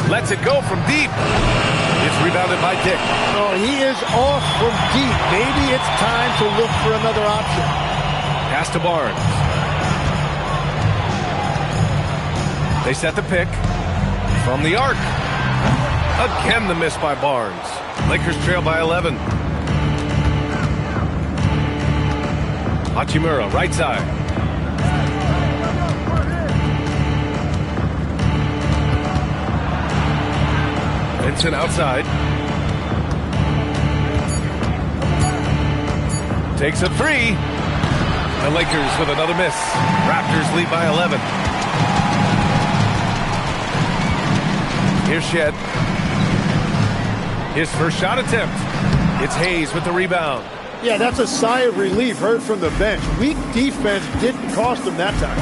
Lets it go from deep. It's rebounded by Dick. Oh, he is off from deep. Maybe it's time to look for another option. Pass to Barnes. They set the pick from the arc. Again, the miss by Barnes. Lakers trail by 11. Hachimura, right side. Vincent outside. Takes a 3. The Lakers with another miss. Raptors lead by 11. Here's Shed. His first shot attempt. It's Hayes with the rebound. Yeah, that's a sigh of relief heard from the bench. Weak defense didn't cost them that time.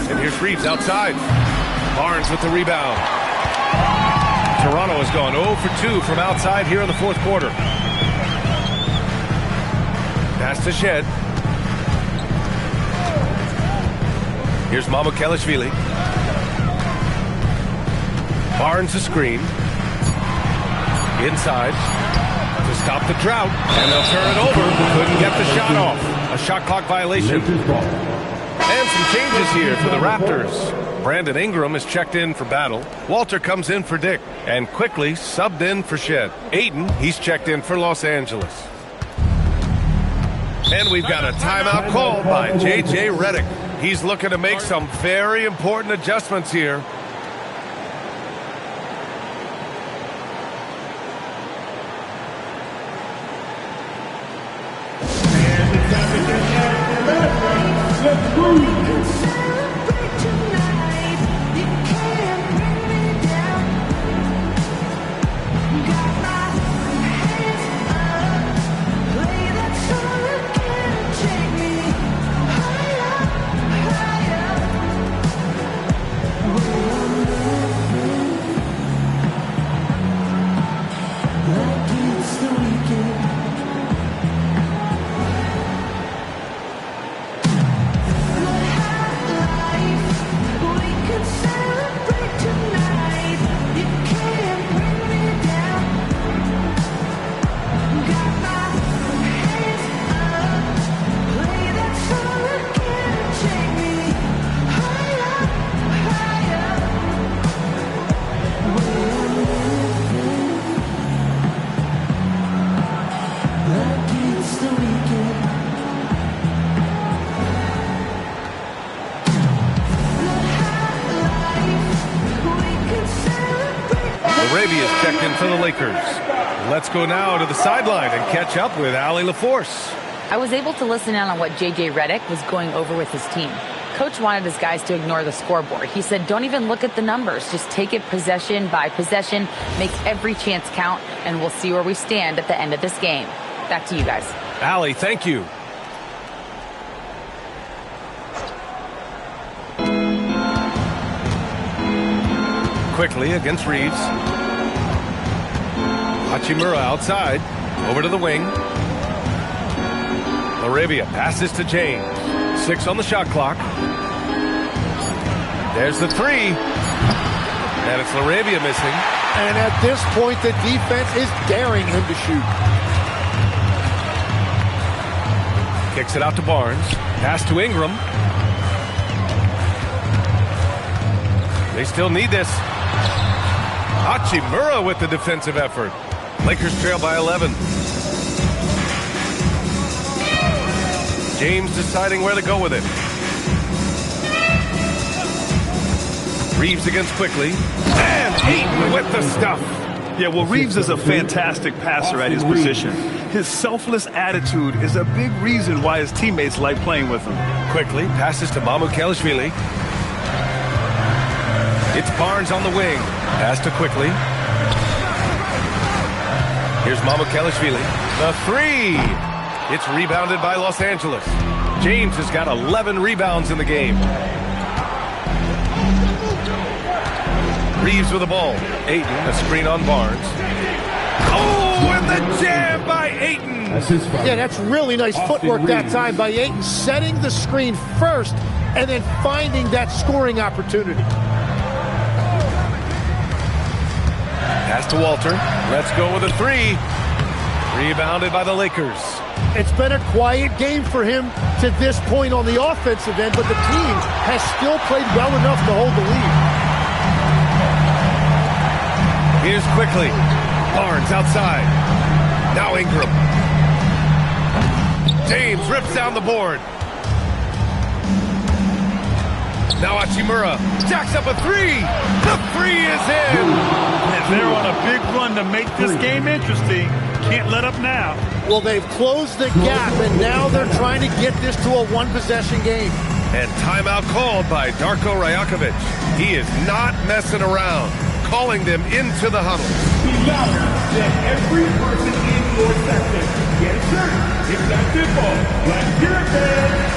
And here's Reeves outside. Barnes with the rebound. Toronto has gone 0 for 2 from outside here in the fourth quarter. Pass to Shed. Here's Mamukelashvili. Barnes a screen. Inside. To stop the drought. And they'll turn it over. Couldn't get the shot off. A shot clock violation. And some changes here for the Raptors. Brandon Ingram is checked in for Battle. Walter comes in for Dick. And quickly subbed in for Shed. Ayton, he's checked in for Los Angeles. And we've got a timeout called by J.J. Redick. He's looking to make some very important adjustments here. The Breeze. Arabia's checked in for the Lakers. Let's go now to the sideline and catch up with Allie LaForce. I was able to listen in on what J.J. Redick was going over with his team. Coach wanted his guys to ignore the scoreboard. He said, don't even look at the numbers. Just take it possession by possession, make every chance count, and we'll see where we stand at the end of this game. Back to you guys. Allie, thank you. Quickly against Reeves. Hachimura outside. Over to the wing. Arabia passes to James. 6 on the shot clock. There's the 3. And it's Arabia missing. And at this point, the defense is daring him to shoot. Kicks it out to Barnes. Pass to Ingram. They still need this. Hachimura with the defensive effort. Lakers trail by 11. James deciding where to go with it. Reeves against Quickly. And Ayton with the stuff. Yeah, well, Reeves is a fantastic passer at his position. His selfless attitude is a big reason why his teammates like playing with him. Quickly passes to Mamukelashvili. It's Barnes on the wing. Pass to Quickly. Here's Mamukelashvili. The 3. It's rebounded by Los Angeles. James has got 11 rebounds in the game. Reeves with the ball. Ayton, a screen on Barnes. Oh, and the jam by Ayton. Yeah, that's really nice footwork that time by Ayton, setting the screen first and then finding that scoring opportunity. Pass to Walter. Let's go with a 3. Rebounded by the Lakers. It's been a quiet game for him to this point on the offensive end, but the team has still played well enough to hold the lead. Here's Quickly. Barnes outside. Now Ingram. James rips down the board. Now Hachimura jacks up a 3. The 3 is in. And they're on a big run to make this game interesting. Can't let up now. Well, they've closed the gap, and now they're trying to get this to a one-possession game. And timeout called by Darko Rajakovic. He is not messing around, calling them into the huddle. Be louder than every person in your section. Get it certain. It's that simple. Let's hear it, man.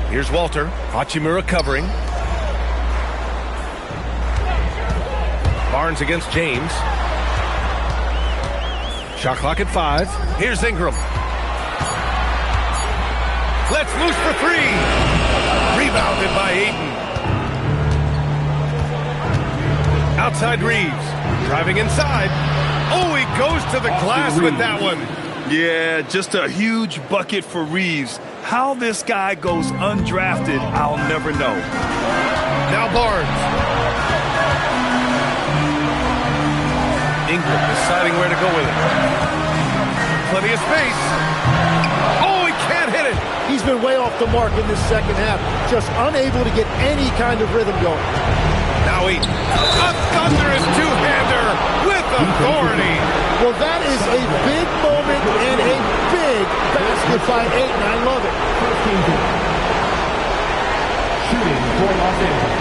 Here's Walter. Hachimura covering. Barnes against James. Shot clock at 5. Here's Ingram. Let's loose for 3. Rebounded by Ayton. Outside Reeves. Driving inside. Oh, he goes to the glass with that one. Yeah, just a huge bucket for Reeves. How this guy goes undrafted, I'll never know. Now Barnes. Ingram deciding where to go with it. Plenty of space. Oh, he can't hit it. He's been way off the mark in this second half. Just unable to get any kind of rhythm going. Now Ayton. A thunderous two-hander with authority. Well, that is a big moment and a big basket by Ayton. I love it. Shooting for Los Angeles.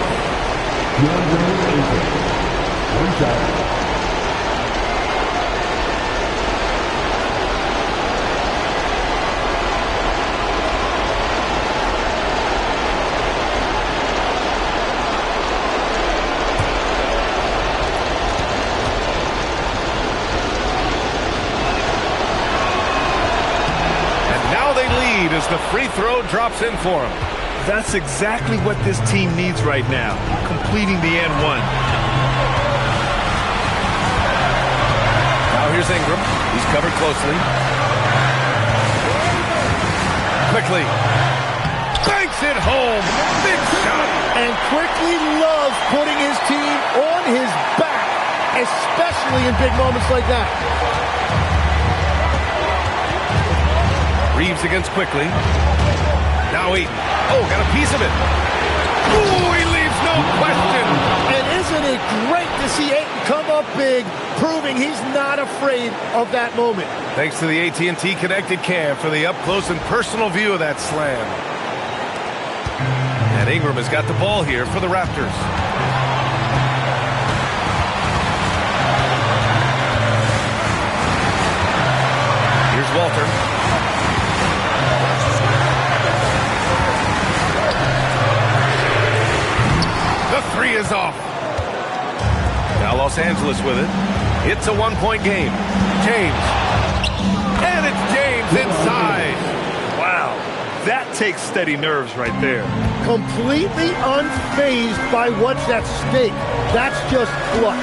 One shot. As the free throw drops in for him. That's exactly what this team needs right now, completing the and one. Now here's Ingram. He's covered closely. Quickly. Banks it home. Big shot. And Quickly loves putting his team on his back, especially in big moments like that. Reeves against Quickly. Now Ayton. Oh, got a piece of it. Ooh, he leaves no question. And isn't it great to see Ayton come up big, proving he's not afraid of that moment. Thanks to the AT&T Connected Cam for the up-close and personal view of that slam. And Ingram has got the ball here for the Raptors. Here's Walter. Three is off. Now Los Angeles with it. It's a one-point game. James. And it's James inside. Wow. That takes steady nerves right there. Completely unfazed by what's at stake. That's just clutch.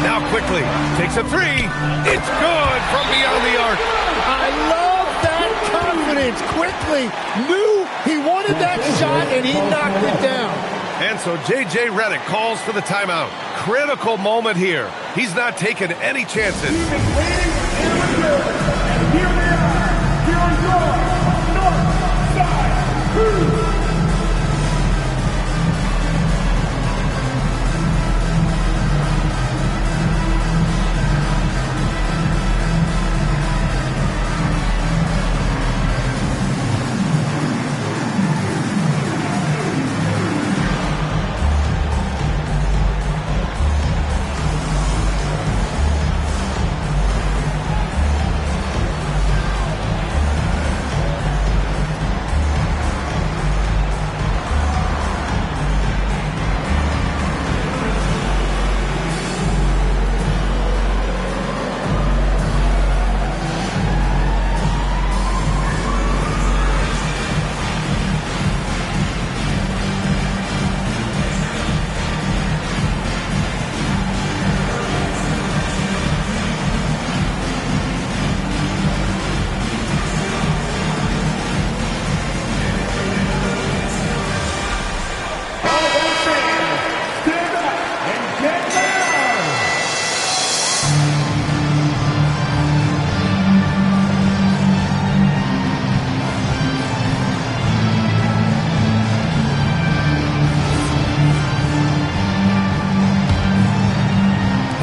Now Quickly. Takes a 3. It's good from beyond the arc. I love that confidence. Quickly knew he wanted that shot and he knocked it down. And so J.J. Redick calls for the timeout. Critical moment here. He's not taking any chances. He's been waiting and here they are. Here are your North Side Crew.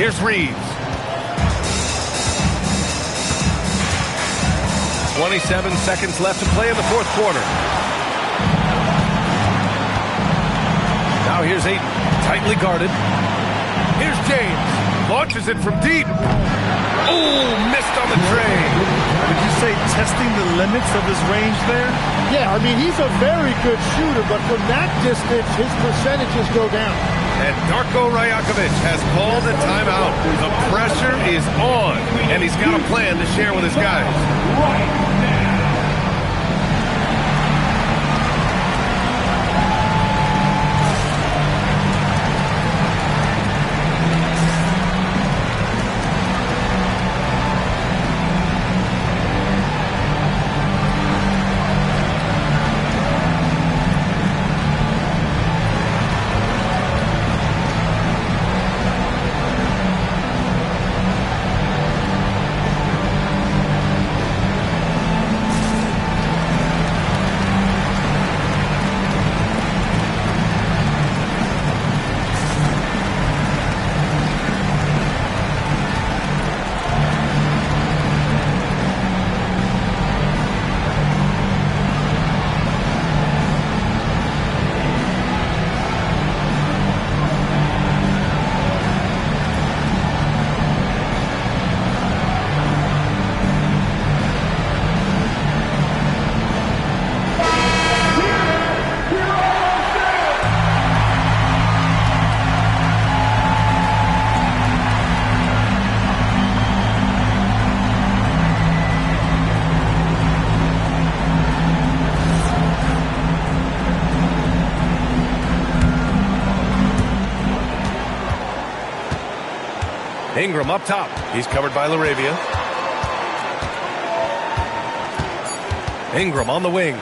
Here's Reeves. 27 seconds left to play in the fourth quarter. Now here's Ayton, tightly guarded. Here's James, launches it from deep. Oh, missed on the tray. Did you say testing the limits of his range there? Yeah, I mean, he's a very good shooter, but from that distance, his percentages go down. And Darko Rajakovic has called a timeout. The pressure is on, and he's got a plan to share with his guys. Ingram up top. He's covered by LaRavia. Ingram on the wing.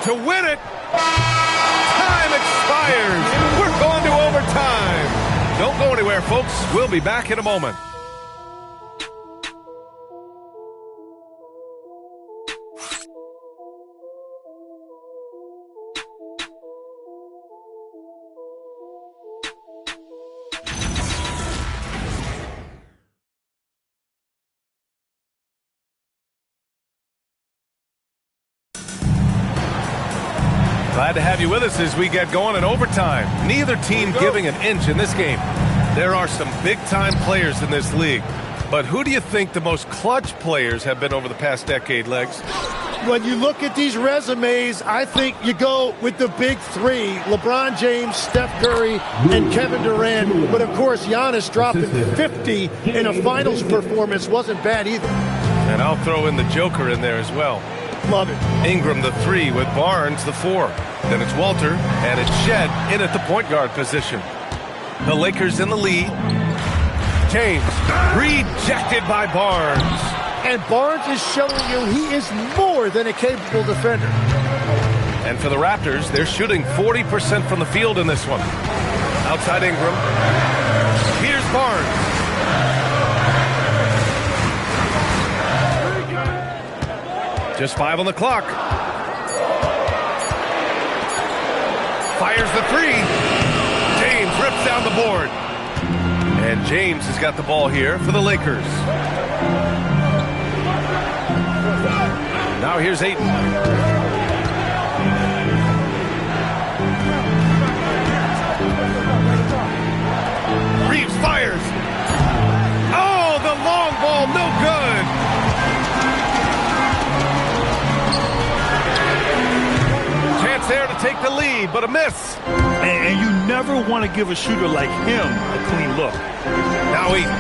To win it. Time expires. We're going to overtime. Don't go anywhere, folks. We'll be back in a moment. Glad to have you with us as we get going in overtime. Neither team giving an inch in this game. There are some big-time players in this league. But who do you think the most clutch players have been over the past decade, Legs? When you look at these resumes, I think you go with the big three. LeBron James, Steph Curry, and Kevin Durant. But, of course, Giannis dropping 50 in a finals performance wasn't bad either. And I'll throw in the Joker in there as well. Love it. Ingram the 3 with Barnes the 4. Then it's Walter, and it's Shed in at the point guard position. The Lakers in the lead. James rejected by Barnes. And Barnes is showing you he is more than a capable defender. And for the Raptors, they're shooting 40% from the field in this one. Outside Ingram. Here's Barnes. Just 5 on the clock. Fires the 3. James rips down the board. And James has got the ball here for the Lakers. Now here's Ayton. Reeves fires. Oh, the long ball, no good. Chance there to take the lead, but a miss. And you never want to give a shooter like him a clean look. Now Ayton.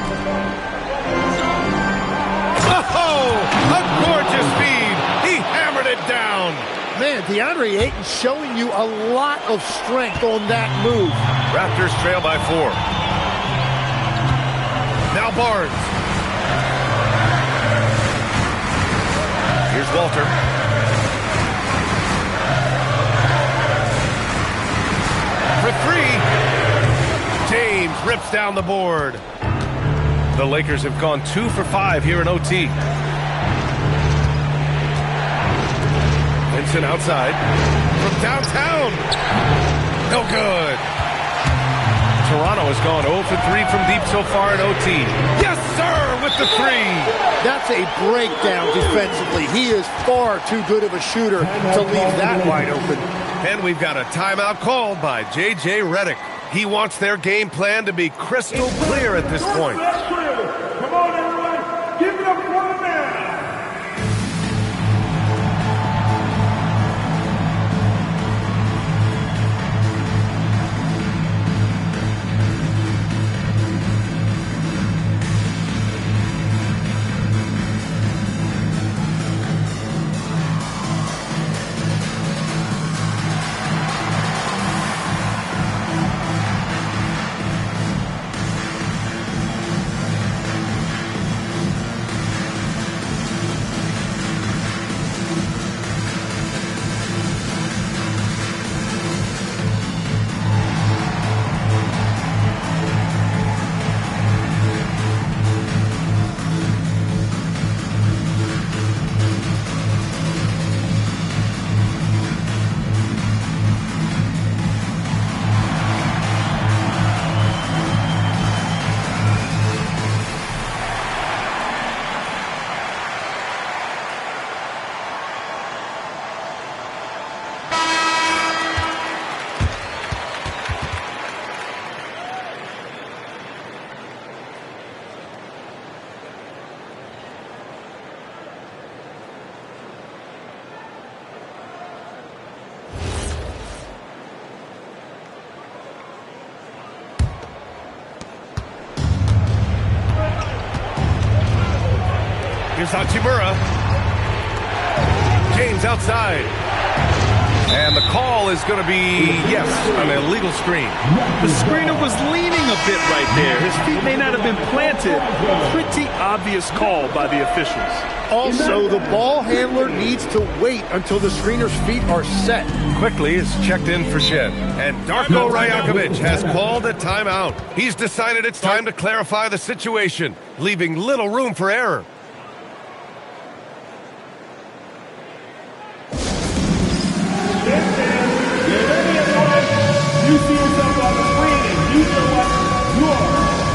Oh, a gorgeous feed. He hammered it down. Man, DeAndre Ayton showing you a lot of strength on that move. Raptors trail by 4. Now Barnes. Here's Walter. For 3. James rips down the board. The Lakers have gone 2 for 5 here in OT. Vincent outside. From downtown. No good. Toronto has gone 0 for 3 from deep so far in OT. Yes, sir, with the 3. That's a breakdown defensively. He is far too good of a shooter to leave that wide open. And we've got a timeout called by J.J. Redick. He wants their game plan to be crystal clear at this point. Come on, everyone. Give it up for the man. Hachimura. James outside. And the call is going to be, yes, an illegal screen. The screener was leaning a bit right there. His feet may not have been planted. Pretty obvious call by the officials. Also, the ball handler needs to wait until the screener's feet are set. Quickly is checked in for Shed. And Darko Rajakovic has called a timeout. He's decided it's time to clarify the situation, leaving little room for error. You see yourself on the screen and you select your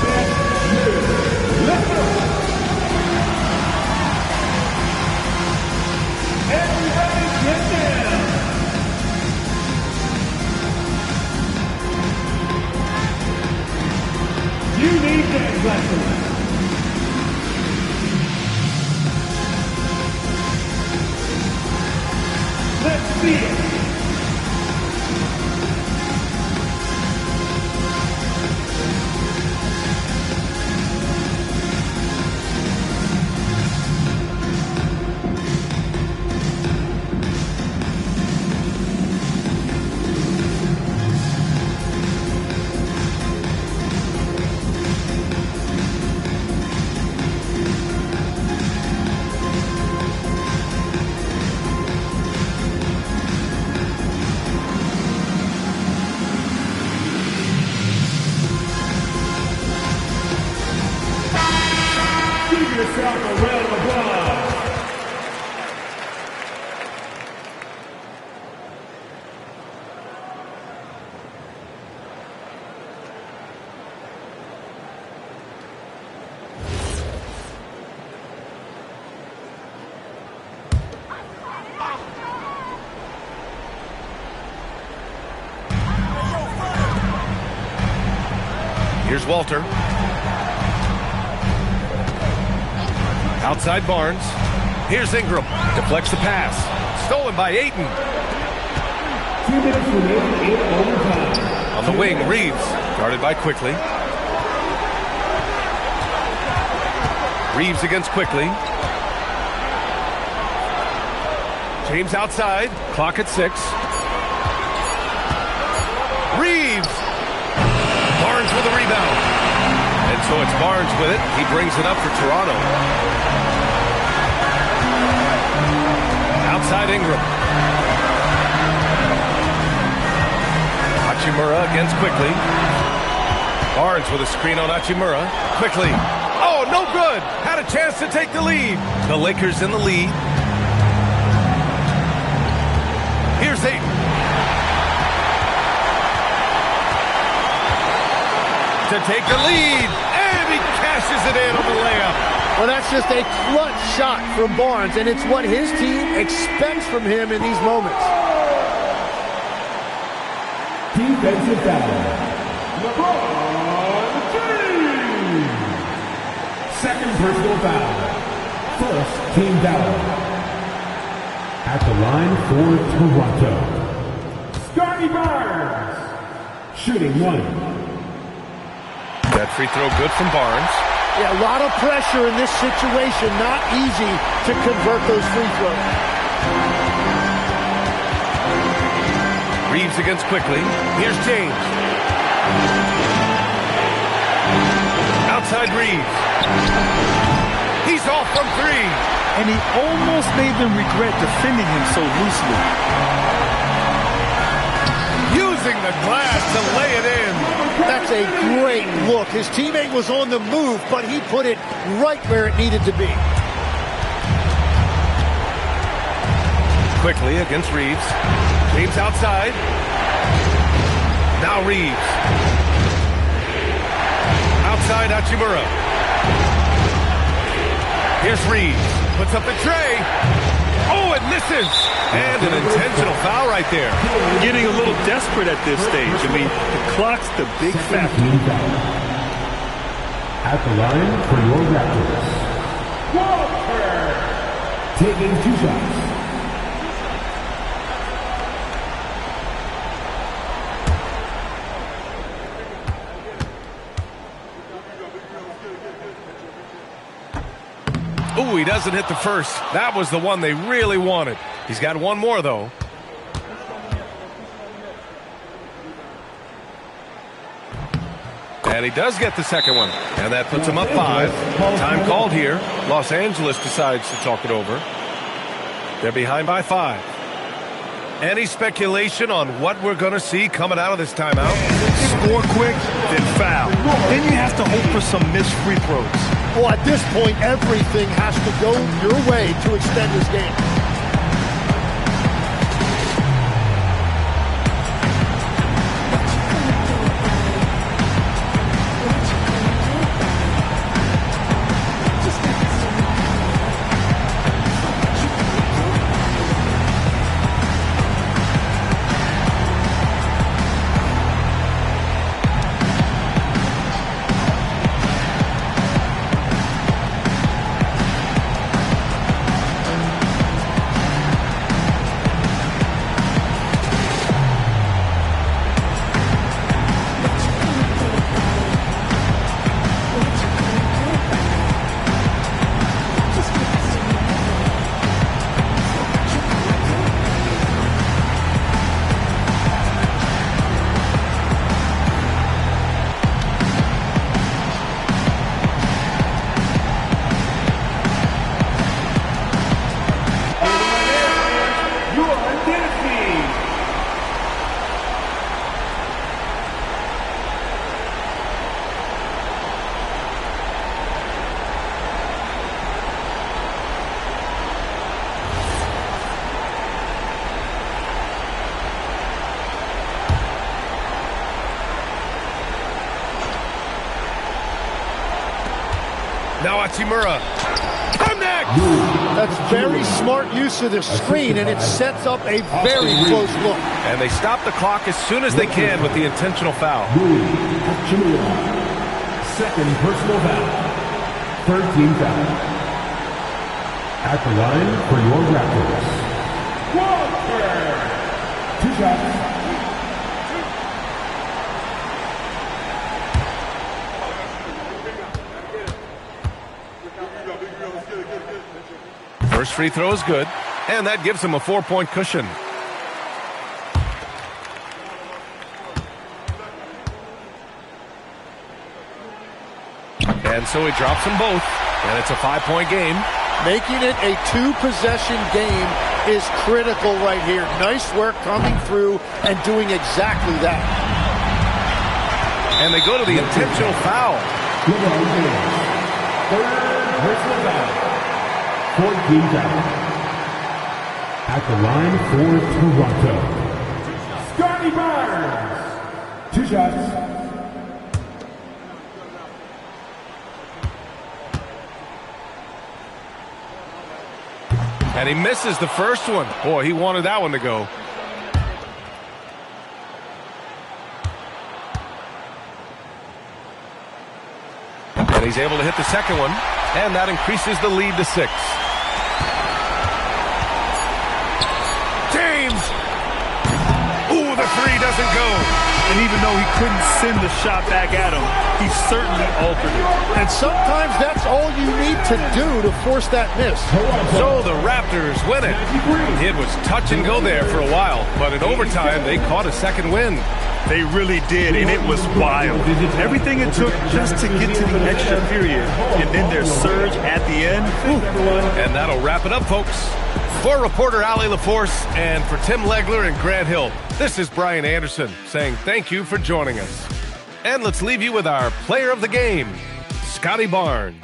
best move. Let's go. Everybody get down. You need that lesson. Let's see it. Yourself a round of applause. Here's Walter. Outside Barnes. Here's Ingram. Deflects the pass. Stolen by Ayton. 2 minutes remaining in overtime. On the wing, Reeves. Guarded by Quickly. Reeves against Quickly. James outside. Clock at 6. Reeves. Barnes with a rebound. And so it's Barnes with it. He brings it up for Toronto. Outside Ingram. Hachimura against Quickly. Barnes with a screen on Hachimura. Quickly. Oh, no good. Had a chance to take the lead. The Lakers in the lead. Here's Ayton. To take the lead. And he cashes it in on the layup. Well, that's just a clutch shot from Barnes, and it's what his team expects from him in these moments. Defensive foul. LeBron James. Second personal foul. First team foul. At the line for Toronto, Scotty Barnes. Shooting 1. That free throw good from Barnes. Yeah, a lot of pressure in this situation. Not easy to convert those free throws. Reeves against Quickly. Here's James. Outside Reeves. He's off from 3. And he almost made them regret defending him so loosely. Using the glass to lay it in. That's a great look. His teammate was on the move, but he put it right where it needed to be. Quickly against Reeves. James outside. Now Reeves. Outside Hachimura. Here's Reeves. Puts up the tray. Oh, it misses. And an intentional foul right there. Getting a little desperate at this stage. I mean, the clock's the big factor. At the line for your Raptors, Walter. Taking 2 shots. Ooh, Ooh, he doesn't hit the first. That was the one they really wanted. He's got one more, though. And he does get the second one. And that puts him up 5. Time called here. Los Angeles decides to talk it over. They're behind by 5. Any speculation on what we're going to see coming out of this timeout? Score quick, then foul. Then you have to hope for some missed free throws. Well, at this point, everything has to go your way to extend this game. Now Hachimura. Connect! That's very smart use of the screen, and it sets up a very close look. And they stop the clock as soon as they can with the intentional foul. Second personal foul. Third team foul. At the line for your Raptors, Walker. 2 shots. First free throw is good, and that gives him a 4-point cushion. And so he drops them both, and it's a 5-point game. Making it a 2-possession game is critical right here. Nice work coming through and doing exactly that. And they go to the intentional foul. Third personal foul. 14 down. At the line for Toronto, Scotty Barnes. 2 shots. And he misses the first one. Boy, he wanted that one to go. And he's able to hit the second one, and that increases the lead to 6. Ooh, the 3 doesn't go. And even though he couldn't send the shot back at him, he certainly altered it. And sometimes that's all you need to do to force that miss. So the Raptors win it. It was touch and go there for a while, but in overtime, they caught a second win. They really did, and it was wild. Everything it took just to get to the extra period, and then their surge at the end. And that'll wrap it up, folks. For reporter Allie LaForce and for Tim Legler and Grant Hill, this is Brian Anderson saying thank you for joining us. And let's leave you with our player of the game, Scotty Barnes.